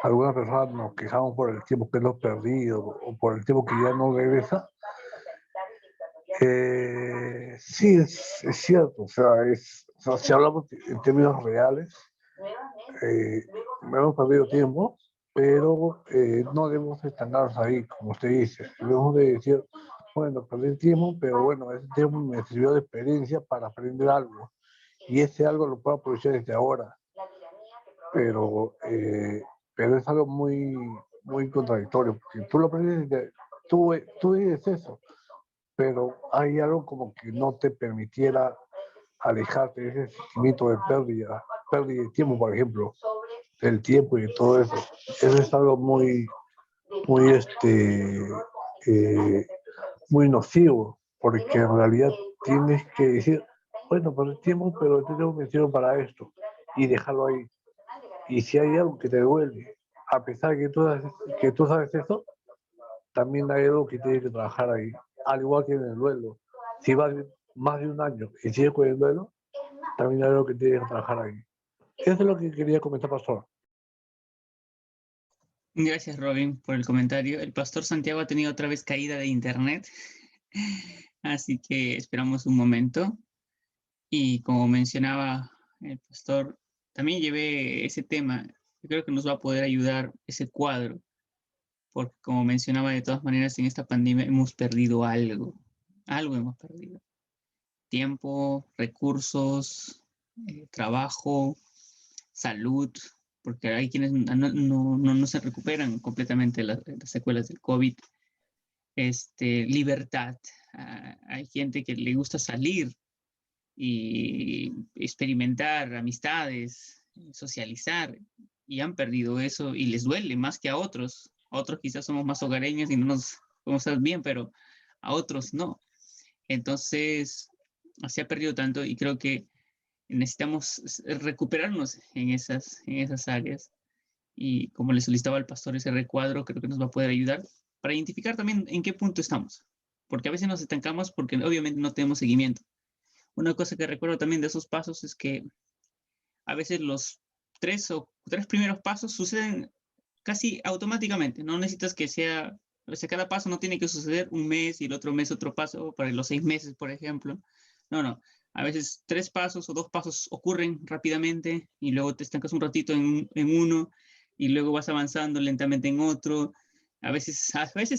algunas personas nos quejamos por el tiempo que hemos perdido o por el tiempo que ya no regresa. Sí, es cierto, o sea, si hablamos en términos reales, hemos perdido tiempo, pero no debemos estancarnos ahí, como usted dice. Debemos de decir, bueno, perdí tiempo, pero bueno, ese tiempo me sirvió de experiencia para aprender algo. Y ese algo lo puedo aprovechar desde ahora. Pero es algo muy, muy contradictorio, porque tú lo aprendes tú dices eso, pero hay algo como que no te permitiera alejarte de ese sentimiento de pérdida de tiempo, por ejemplo, del tiempo y de todo eso. Eso es algo muy, muy, muy nocivo, porque en realidad tienes que decir, bueno, por el tiempo, pero este tiempo me sirve para esto, y dejarlo ahí. Y si hay algo que te duele, a pesar de que tú sabes eso, también hay algo que tienes que trabajar ahí, al igual que en el duelo. Si vas más de un año y sigues con el duelo, también hay algo que tienes que trabajar ahí. Eso es lo que quería comentar, pastor. Gracias, Robin, por el comentario. El pastor Santiago ha tenido otra vez caída de internet, así que esperamos un momento. Y como mencionaba el pastor, también llevé ese tema. Yo creo que nos va a poder ayudar ese cuadro, porque como mencionaba, de todas maneras, en esta pandemia hemos perdido algo. Algo hemos perdido. Tiempo, recursos, trabajo, salud, porque hay quienes no se recuperan completamente las secuelas del COVID. Libertad. Hay gente que le gusta salir y experimentar amistades, socializar, y han perdido eso y les duele más que a otros. A otros quizás somos más hogareños y no nos podemos estar bien, pero a otros no. Entonces, se ha perdido tanto y creo que necesitamos recuperarnos en esas áreas. Y como le solicitaba al pastor ese recuadro, creo que nos va a poder ayudar para identificar también en qué punto estamos. Porque a veces nos estancamos porque obviamente no tenemos seguimiento. Una cosa que recuerdo también de esos pasos es que a veces los tres primeros pasos suceden casi automáticamente. No necesitas que sea, o sea, cada paso no tiene que suceder un mes y el otro mes otro paso, para los 6 meses, por ejemplo. No. A veces 3 pasos o 2 pasos ocurren rápidamente y luego te estancas un ratito en uno y luego vas avanzando lentamente en otro. A veces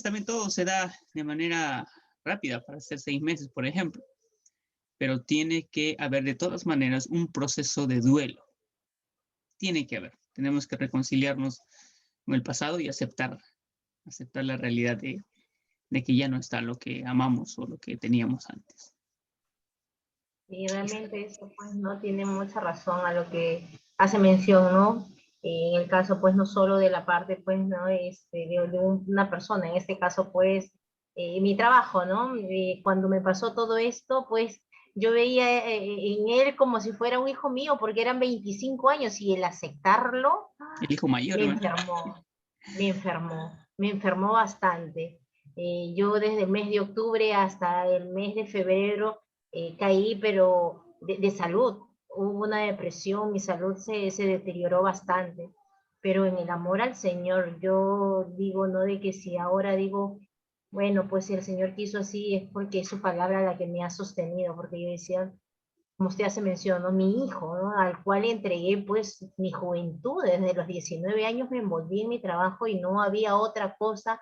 también todo se da de manera rápida para hacer 6 meses, por ejemplo. Pero tiene que haber de todas maneras un proceso de duelo. Tiene que haber. Tenemos que reconciliarnos con el pasado y aceptar la realidad de que ya no está lo que amamos o lo que teníamos antes. Y realmente eso pues no tiene mucha razón a lo que hace mención, ¿no? En el caso pues no solo de la parte pues, ¿no? De una persona, en este caso pues mi trabajo, ¿no? Cuando me pasó todo esto pues yo veía en él como si fuera un hijo mío porque eran 25 años y el aceptarlo El hijo mayor, me ¿no? me enfermó bastante. Yo desde el mes de octubre hasta el mes de febrero caí, pero de salud. Hubo una depresión, mi salud se deterioró bastante. Pero en el amor al Señor, yo digo, no de que si ahora digo, bueno, pues si el Señor quiso así, es porque es su palabra la que me ha sostenido, porque yo decía, como usted hace mención, ¿no? Mi hijo, ¿no? Al cual entregué pues mi juventud, desde los 19 años me envolví en mi trabajo y no había otra cosa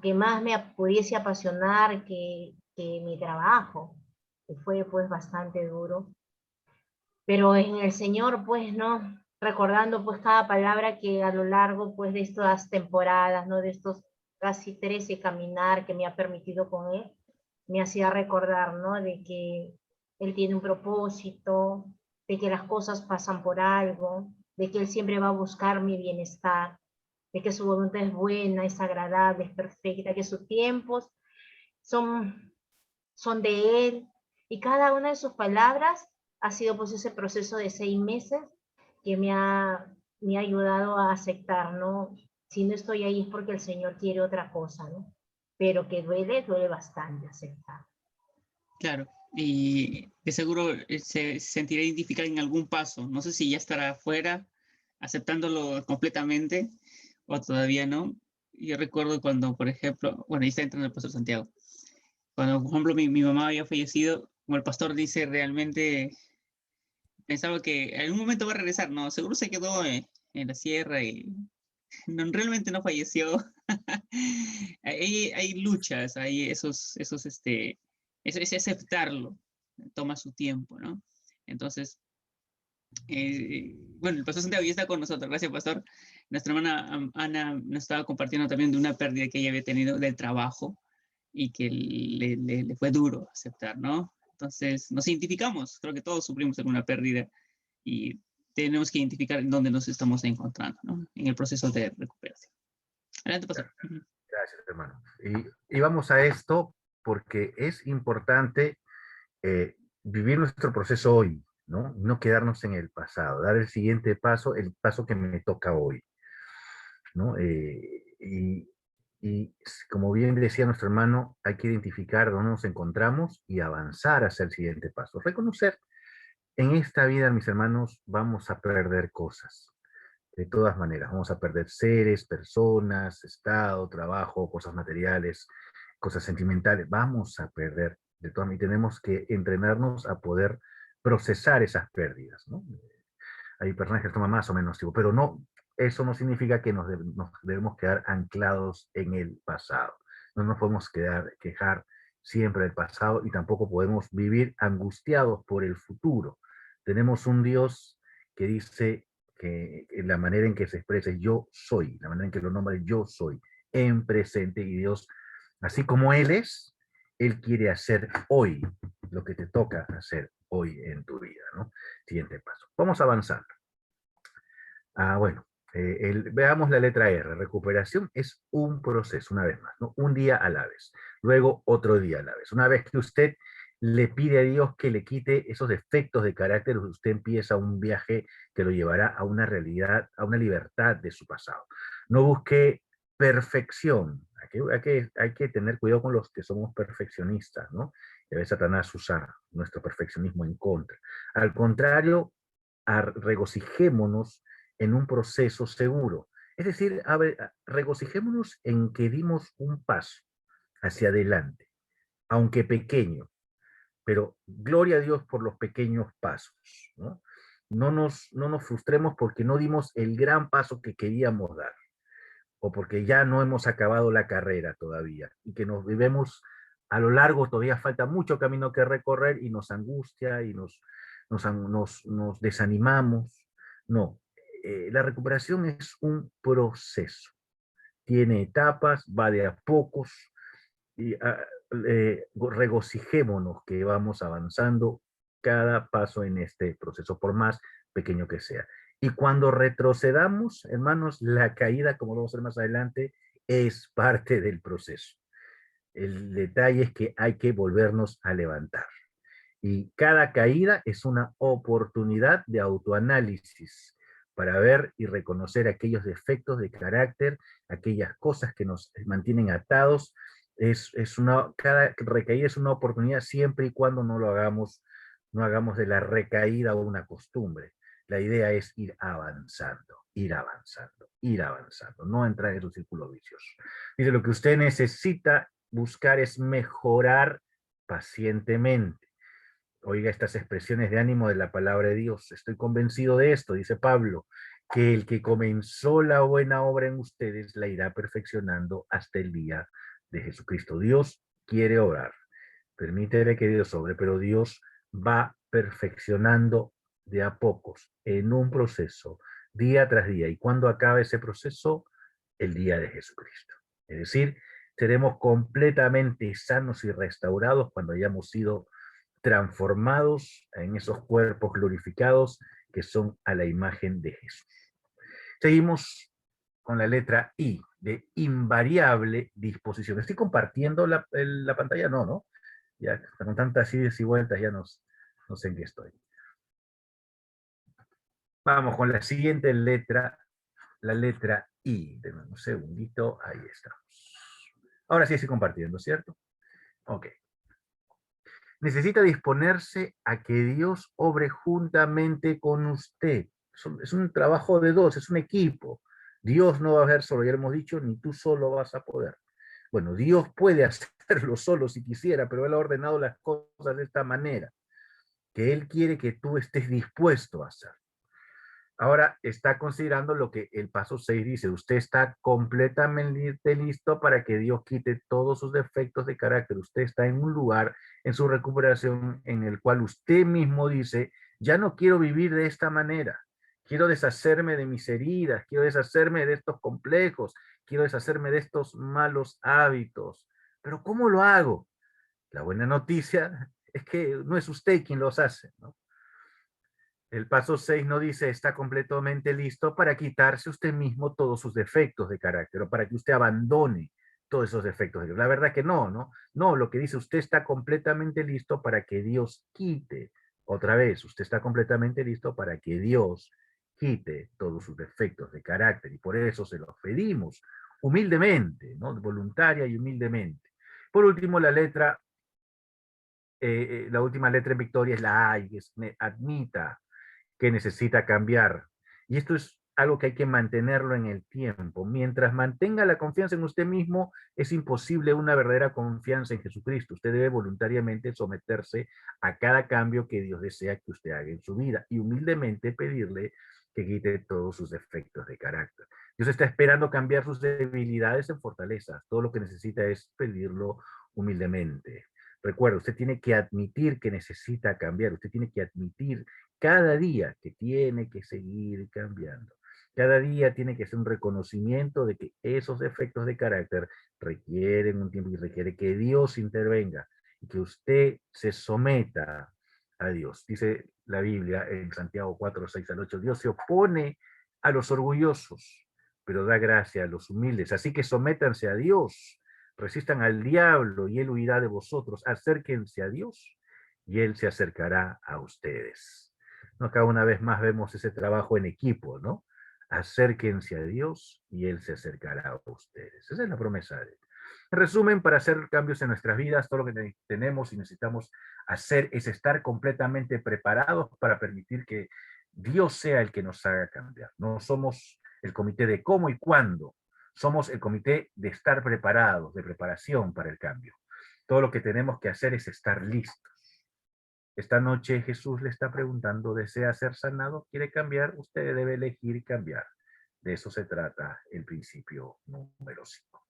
que más me pudiese apasionar que mi trabajo, que fue pues bastante duro. Pero en el Señor pues no, recordando pues cada palabra que a lo largo pues de estas temporadas, ¿no? De estos casi 13 caminar que me ha permitido con él, me hacía recordar, ¿no? De que él tiene un propósito, de que las cosas pasan por algo, de que él siempre va a buscar mi bienestar, de que su voluntad es buena, es agradable, es perfecta, que sus tiempos son de él, y cada una de sus palabras ha sido pues ese proceso de 6 meses que me ha ayudado a aceptar, ¿no? Si no estoy ahí es porque el Señor quiere otra cosa, ¿no? Pero que duele bastante aceptar. Claro, y de seguro se sentirá identificada en algún paso. No sé si ya estará afuera, aceptándolo completamente, o todavía no. Yo recuerdo cuando, por ejemplo, bueno, ahí está entrando el pastor Santiago. Cuando, por ejemplo, mi mamá había fallecido, como el pastor dice, realmente pensaba que en algún momento va a regresar. No, seguro se quedó en la sierra y no, realmente no falleció. Hay luchas, hay es aceptarlo, toma su tiempo, ¿no? Entonces, bueno, el pastor Santiago ya está con nosotros, gracias, pastor. Nuestra hermana Ana nos estaba compartiendo también de una pérdida que ella había tenido del trabajo y que le fue duro aceptar, ¿no? Entonces, nos identificamos, creo que todos sufrimos alguna pérdida y tenemos que identificar en dónde nos estamos encontrando, ¿no? En el proceso de recuperación. Adelante, pastor. Gracias, hermano. Y vamos a esto porque es importante vivir nuestro proceso hoy, ¿no? No quedarnos en el pasado, dar el siguiente paso, el paso que me toca hoy, ¿no? Y como bien decía nuestro hermano, hay que identificar dónde nos encontramos y avanzar hacia el siguiente paso. Reconocer, en esta vida, mis hermanos, vamos a perder cosas. De todas maneras, vamos a perder seres, personas, estado, trabajo, cosas materiales, cosas sentimentales. Vamos a perder de todas maneras y tenemos que entrenarnos a poder procesar esas pérdidas, ¿no? Hay personas que toman más o menos tiempo, pero no, eso no significa que nos debemos quedar anclados en el pasado. No nos podemos quejar siempre del pasado y tampoco podemos vivir angustiados por el futuro. Tenemos un Dios que dice que la manera en que se expresa yo soy, la manera en que lo nombra yo soy, en presente, y Dios, así como Él es, Él quiere hacer hoy lo que te toca hacer hoy en tu vida, ¿no? Siguiente paso. Vamos avanzando. Bueno, veamos la letra R. Recuperación es un proceso, una vez más, ¿no? Un día a la vez. Luego otro día a la vez. Una vez que usted le pide a Dios que le quite esos defectos de carácter, usted empieza un viaje que lo llevará a una realidad, a una libertad de su pasado. No busque perfección. Hay que tener cuidado con los que somos perfeccionistas, ¿no? Y a veces Satanás usa nuestro perfeccionismo en contra. Al contrario, regocijémonos en un proceso seguro. Es decir, regocijémonos en que dimos un paso hacia adelante, aunque pequeño, pero gloria a Dios por los pequeños pasos, ¿no? No nos frustremos porque no dimos el gran paso que queríamos dar, o porque ya no hemos acabado la carrera todavía, y que nos vivemos a lo largo, todavía falta mucho camino que recorrer, y nos angustia, y nos desanimamos. No, la recuperación es un proceso, tiene etapas, va de a pocos, y regocijémonos que vamos avanzando cada paso en este proceso, por más pequeño que sea. Y cuando retrocedamos, hermanos, la caída, como lo vamos a ver más adelante, es parte del proceso. El detalle es que hay que volvernos a levantar. Y cada caída es una oportunidad de autoanálisis para ver y reconocer aquellos defectos de carácter, aquellas cosas que nos mantienen atados. Cada recaída es una oportunidad siempre y cuando no hagamos de la recaída una costumbre. La idea es ir avanzando, ir avanzando, ir avanzando, no entrar en un círculo vicioso. Dice, lo que usted necesita buscar es mejorar pacientemente. Oiga estas expresiones de ánimo de la palabra de Dios. Estoy convencido de esto, dice Pablo, que el que comenzó la buena obra en ustedes la irá perfeccionando hasta el día de Jesucristo. Dios quiere obrar. Permítele que Dios obre, pero Dios va perfeccionando de a pocos, en un proceso, día tras día. Y cuando acabe ese proceso, el día de Jesucristo. Es decir, seremos completamente sanos y restaurados cuando hayamos sido transformados en esos cuerpos glorificados que son a la imagen de Jesús. Seguimos con la letra I, de invariable disposición. ¿Estoy compartiendo la pantalla? No, ¿no? Ya con tantas idas y vueltas ya no sé en qué estoy. Vamos con la siguiente letra, la letra I. Denme un segundito, ahí estamos. Ahora sí estoy compartiendo, ¿cierto? Ok. Necesita disponerse a que Dios obre juntamente con usted. Es un trabajo de dos, es un equipo. Dios no va a ver solo, ya lo hemos dicho, ni tú solo vas a poder. Bueno, Dios puede hacerlo solo si quisiera, pero Él ha ordenado las cosas de esta manera, que Él quiere que tú estés dispuesto a hacer. Ahora está considerando lo que el paso 6 dice. Usted está completamente listo para que Dios quite todos sus defectos de carácter. Usted está en un lugar en su recuperación en el cual usted mismo dice, ya no quiero vivir de esta manera. Quiero deshacerme de mis heridas, quiero deshacerme de estos complejos, quiero deshacerme de estos malos hábitos. Pero ¿cómo lo hago? La buena noticia es que no es usted quien los hace, ¿no? El paso 6 no dice está completamente listo para quitarse usted mismo todos sus defectos de carácter o para que usted abandone todos esos defectos de carácter. La verdad que no, ¿no? No, lo que dice usted está completamente listo para que Dios quite. Otra vez, usted está completamente listo para que Dios quite todos sus defectos de carácter y por eso se los pedimos humildemente, ¿no? Voluntaria y humildemente. Por último, la última letra en Victoria es la A, y es admita que necesita cambiar. Y esto es algo que hay que mantenerlo en el tiempo. Mientras mantenga la confianza en usted mismo, es imposible una verdadera confianza en Jesucristo. Usted debe voluntariamente someterse a cada cambio que Dios desea que usted haga en su vida y humildemente pedirle que quite todos sus defectos de carácter. Dios está esperando cambiar sus debilidades en fortalezas. Todo lo que necesita es pedirlo humildemente. Recuerda, usted tiene que admitir que necesita cambiar. Usted tiene que admitir cada día que tiene que seguir cambiando. Cada día tiene que ser un reconocimiento de que esos defectos de carácter requieren un tiempo y requiere que Dios intervenga y que usted se someta a Dios. Dice la Biblia en Santiago 4, 6 al 8, Dios se opone a los orgullosos, pero da gracia a los humildes. Así que sométanse a Dios, resistan al diablo y él huirá de vosotros. Acérquense a Dios y él se acercará a ustedes. ¿No? Acá una vez más vemos ese trabajo en equipo, ¿no? Acérquense a Dios y Él se acercará a ustedes. Esa es la promesa de Él. En resumen, para hacer cambios en nuestras vidas, todo lo que tenemos y necesitamos hacer es estar completamente preparados para permitir que Dios sea el que nos haga cambiar. No somos el comité de cómo y cuándo, somos el comité de estar preparados, de preparación para el cambio. Todo lo que tenemos que hacer es estar listos. Esta noche Jesús le está preguntando, ¿desea ser sanado? ¿Quiere cambiar? Usted debe elegir cambiar. De eso se trata el principio número 5.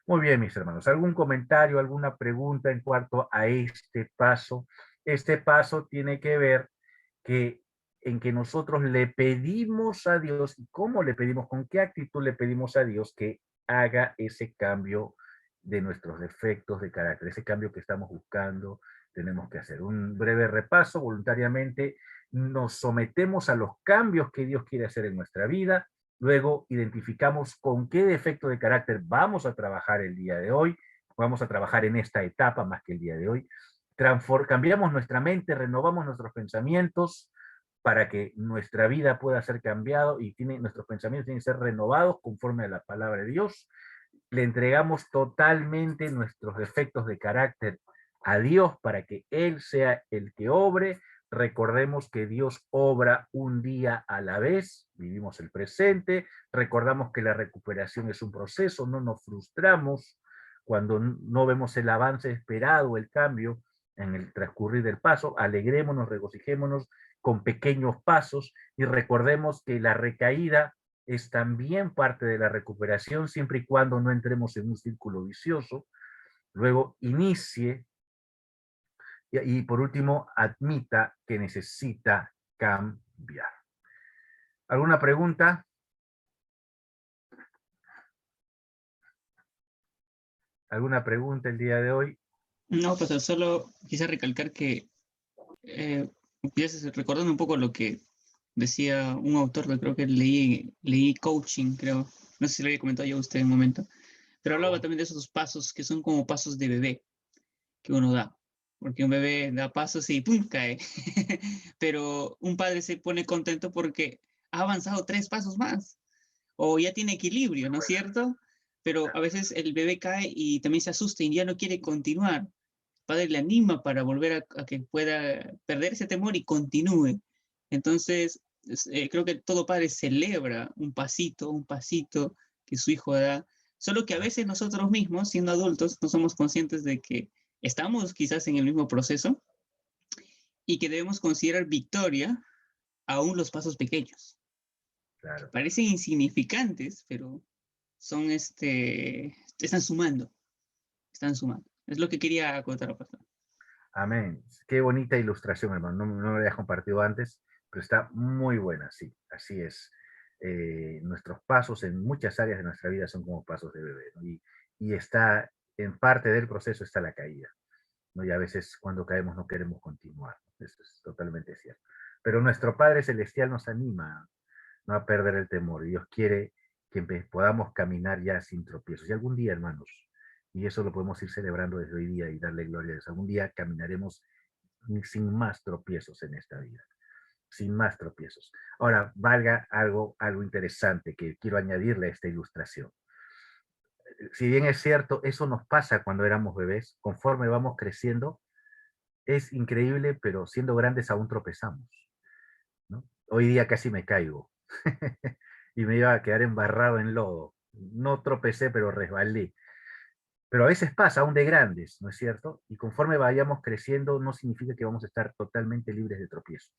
Muy bien, mis hermanos. ¿Algún comentario, alguna pregunta en cuanto a este paso? Este paso tiene que ver en que nosotros le pedimos a Dios, ¿y cómo le pedimos? ¿Con qué actitud le pedimos a Dios que haga ese cambio de nuestros defectos de carácter, ese cambio que estamos buscando? Tenemos que hacer un breve repaso. Voluntariamente nos sometemos a los cambios que Dios quiere hacer en nuestra vida. Luego identificamos con qué defecto de carácter vamos a trabajar el día de hoy. Vamos a trabajar en esta etapa más que el día de hoy. Cambiamos nuestra mente, renovamos nuestros pensamientos para que nuestra vida pueda ser cambiado y nuestros pensamientos tienen que ser renovados conforme a la palabra de Dios. Le entregamos totalmente nuestros defectos de carácter a Dios para que Él sea el que obre. Recordemos que Dios obra un día a la vez, vivimos el presente, recordamos que la recuperación es un proceso, no nos frustramos cuando no vemos el avance esperado, el cambio en el transcurrir del paso, alegrémonos, regocijémonos con pequeños pasos y recordemos que la recaída es también parte de la recuperación siempre y cuando no entremos en un círculo vicioso. Luego inicie y por último admita que necesita cambiar. ¿Alguna pregunta? ¿Alguna pregunta el día de hoy? No, pues solo quise recalcar que, recordando un poco lo que decía un autor que creo que leí Coaching, creo, no sé si lo había comentado yo a usted en un momento, pero hablaba también de esos pasos que son como pasos de bebé que uno da, porque un bebé da pasos y ¡pum! Cae, pero un padre se pone contento porque ha avanzado 3 pasos más, o ya tiene equilibrio, ¿no es cierto? Pero a veces el bebé cae y también se asusta y ya no quiere continuar. El padre le anima para volver a que pueda perder ese temor y continúe. Entonces, creo que todo padre celebra un pasito que su hijo da, solo que a veces nosotros mismos, siendo adultos, no somos conscientes de que estamos quizás en el mismo proceso y que debemos considerar victoria aún los pasos pequeños. Claro. Parecen insignificantes, pero son están sumando. Es lo que quería acotar, pastor. Amén. Qué bonita ilustración, hermano. No me lo habías compartido antes, pero está muy buena, sí. Así es. Nuestros pasos en muchas áreas de nuestra vida son como pasos de bebé, ¿no? Y está, en parte del proceso está la caída, ¿no? Y a veces cuando caemos no queremos continuar. Eso es totalmente cierto. Pero nuestro Padre Celestial nos anima, ¿no?, a perder el temor. Dios quiere que podamos caminar ya sin tropiezos. Y algún día, hermanos, y eso lo podemos ir celebrando desde hoy día y darle gloria a Dios, algún día caminaremos sin más tropiezos en esta vida, sin más tropiezos. Ahora, valga algo interesante que quiero añadirle a esta ilustración. Si bien es cierto, eso nos pasa cuando éramos bebés, conforme vamos creciendo, es increíble, pero siendo grandes aún tropezamos, ¿no? Hoy día casi me caigo y me iba a quedar embarrado en lodo. No tropecé, pero resbalé. Pero a veces pasa, aún de grandes, ¿no es cierto? Y conforme vayamos creciendo, no significa que vamos a estar totalmente libres de tropiezos.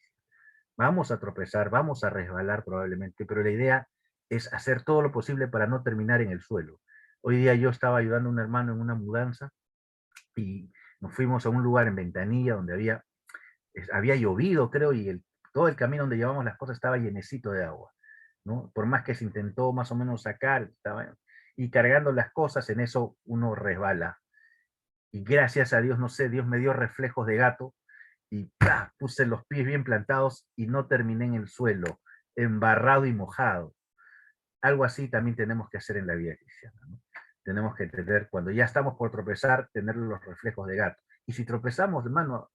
Vamos a tropezar, vamos a resbalar probablemente, pero la idea es hacer todo lo posible para no terminar en el suelo. Hoy día yo estaba ayudando a un hermano en una mudanza y nos fuimos a un lugar en Ventanilla donde había llovido, creo, y todo el camino donde llevamos las cosas estaba llenecito de agua, ¿no? Por más que se intentó más o menos sacar, y cargando las cosas, en eso uno resbala. Y gracias a Dios, no sé, Dios me dio reflejos de gato y ¡plá!, puse los pies bien plantados y no terminé en el suelo, embarrado y mojado. Algo así también tenemos que hacer en la vida cristiana, ¿no? Tenemos que tener, cuando ya estamos por tropezar, tener los reflejos de gato. Y si tropezamos, hermano,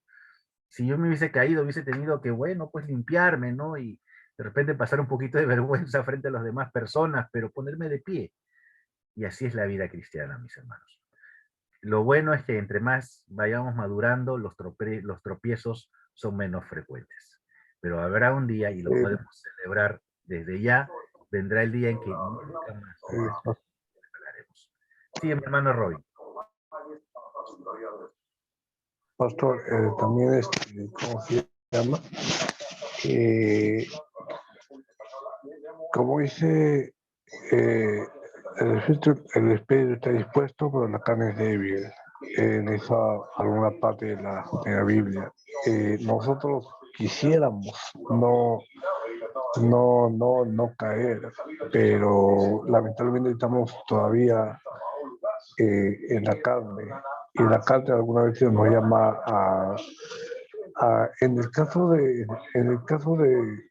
si yo me hubiese caído, hubiese tenido que, bueno, pues limpiarme, ¿no? Y de repente pasar un poquito de vergüenza frente a las demás personas, pero ponerme de pie. Y así es la vida cristiana, mis hermanos. Lo bueno es que entre más vayamos madurando, los tropiezos son menos frecuentes. Pero habrá un día, y lo podemos celebrar desde ya, vendrá el día en que nunca más hablaremos. Sí, mi hermano Robin. Pastor, también ¿cómo se llama? Como dice, el espíritu está dispuesto, pero la carne es débil. En esa alguna parte de la Biblia. Nosotros quisiéramos no caer, pero lamentablemente estamos todavía en la carne. Y la carne alguna vez nos llama en el caso de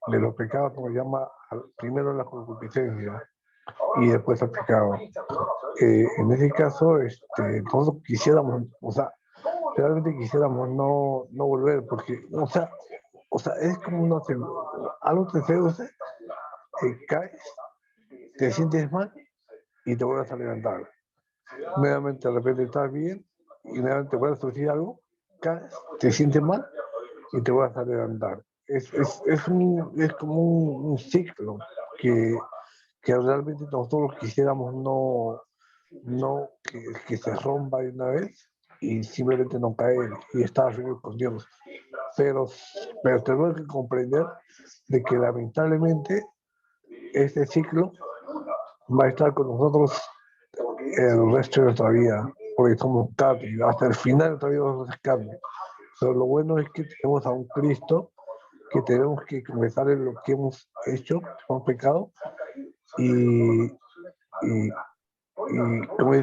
los pecados, nos llama primero la concupiscencia y después al pecado. En ese caso, nosotros quisiéramos, o sea, realmente quisiéramos no volver, porque, o sea, es como algo te seduce, caes, te sientes mal y te vuelves a levantar. Nuevamente de repente estás bien y nuevamente vuelves a sufrir algo, caes, te sientes mal y te vuelves a levantar. Es como un ciclo que realmente nosotros quisiéramos que se rompa de una vez y simplemente no caer y estar firme con Dios. Pero tenemos que comprender de que lamentablemente este ciclo va a estar con nosotros el resto de nuestra vida, porque somos carne, hasta el final de nuestra vida vamos a ser carne. Pero lo bueno es que tenemos a un Cristo que tenemos que confesar en lo que hemos hecho, hemos pecado, y, y,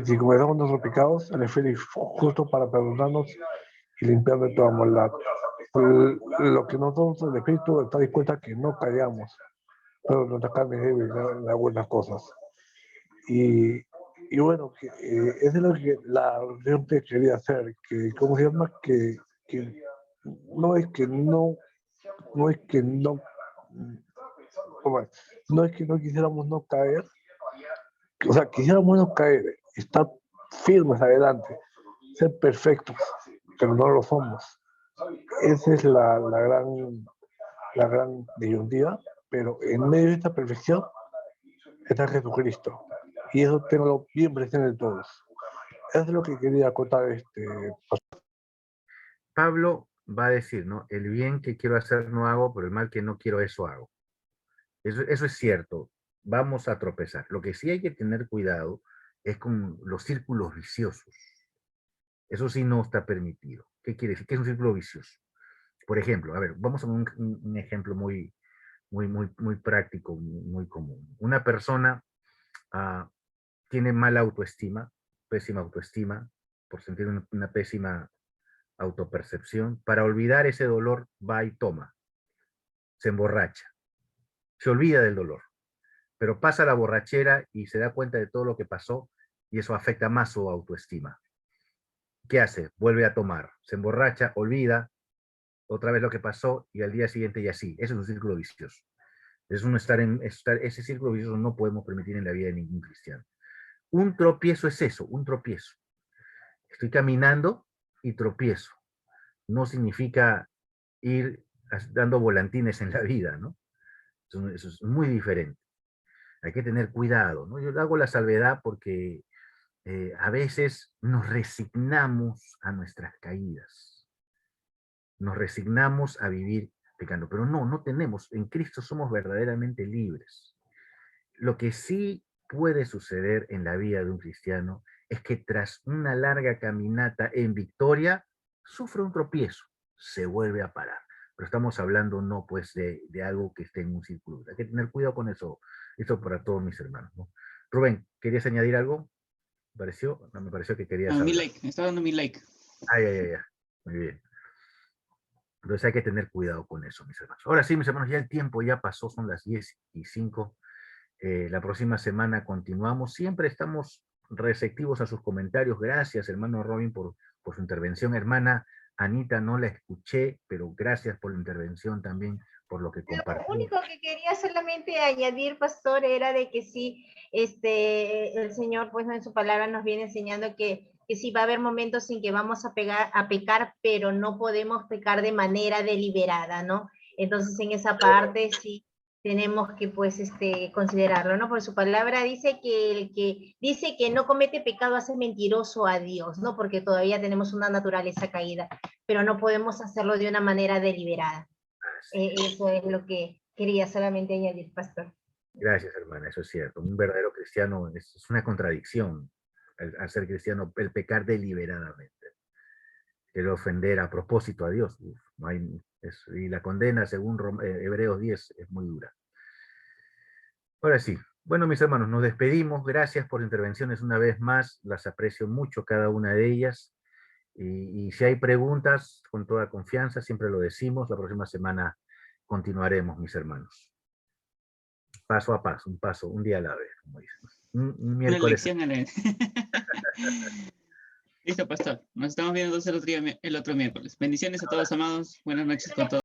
si confesamos nuestros pecados, Él es fiel y justo para perdonarnos y limpiar de toda maldad. Lo que nosotros, el Espíritu, está dispuesto a que no callamos, pero nuestra carne es débil en algunas cosas. Y bueno, eso es lo que la reflexión que quería hacer, que, ¿cómo se llama? Que no es que no, no es que no, no es que no quisiéramos no caer, o sea, quisiéramos no caer, estar firmes adelante, ser perfectos, pero no lo somos. Esa es la gran disyuntiva, pero en medio de esta perfección está Jesucristo. Y eso tengo bien presente de todos. Eso es lo que quería acotar Pablo va a decir, ¿no? El bien que quiero hacer no hago, pero el mal que no quiero, eso hago. Eso es cierto. Vamos a tropezar. Lo que sí hay que tener cuidado es con los círculos viciosos. Eso sí no está permitido. ¿Qué quiere decir? ¿Qué es un círculo vicioso? Por ejemplo, a ver, vamos a un ejemplo muy práctico, muy común. Una persona tiene mala autoestima, pésima autoestima, por sentir una pésima autopercepción. Para olvidar ese dolor va y toma, se emborracha, se olvida del dolor, pero pasa la borrachera y se da cuenta de todo lo que pasó y eso afecta más su autoestima. ¿Qué hace? Vuelve a tomar, se emborracha, olvida otra vez lo que pasó y al día siguiente y así. Eso es un círculo vicioso. Ese círculo vicioso no podemos permitir en la vida de ningún cristiano. Un tropiezo es eso, un tropiezo. Estoy caminando y tropiezo. No significa ir dando volantines en la vida, ¿no? Eso es muy diferente. Hay que tener cuidado, ¿no? Yo hago la salvedad porque a veces nos resignamos a nuestras caídas. Nos resignamos a vivir pecando, pero no tenemos. En Cristo somos verdaderamente libres. Lo que sí puede suceder en la vida de un cristiano es que tras una larga caminata en victoria, sufre un tropiezo, se vuelve a parar. Pero estamos hablando no pues de algo que esté en un círculo. Hay que tener cuidado con eso. Esto para todos mis hermanos, ¿no? Rubén, ¿querías añadir algo? ¿Pareció? No, me pareció que querías mi hablar. like, me está dando mi like. Ya. Muy bien. Entonces hay que tener cuidado con eso, mis hermanos. Ahora sí, mis hermanos, ya el tiempo ya pasó, son las 10:05. La próxima semana continuamos. Siempre estamos receptivos a sus comentarios. Gracias, hermano Robin, por su intervención. Hermana Anita, no la escuché, pero gracias por la intervención también, por lo que compartió. Lo único que quería solamente añadir, pastor, era de que sí, el Señor, pues en su palabra nos viene enseñando que sí va a haber momentos en que vamos a pecar, pero no podemos pecar de manera deliberada, ¿no? Entonces, en esa parte sí tenemos que, pues, considerarlo, ¿no? Por su palabra dice que el que dice que no comete pecado hace mentiroso a Dios, ¿no? Porque todavía tenemos una naturaleza caída, pero no podemos hacerlo de una manera deliberada. Eso es lo que quería solamente añadir, pastor. Gracias, hermana, eso es cierto. Un verdadero cristiano es una contradicción al ser cristiano, el pecar deliberadamente. El ofender a propósito a Dios. No hay, y la condena, según Hebreos 10, es muy dura. Ahora sí. Bueno, mis hermanos, nos despedimos. Gracias por intervenciones una vez más. Las aprecio mucho cada una de ellas. Y si hay preguntas, con toda confianza, siempre lo decimos. La próxima semana continuaremos, mis hermanos. Paso a paso, un día a la vez, como dicen. Un miércoles. Una lección a la vez. Listo, pastor. Nos estamos viendo el otro miércoles. Bendiciones a todos, amados. Buenas noches con todos.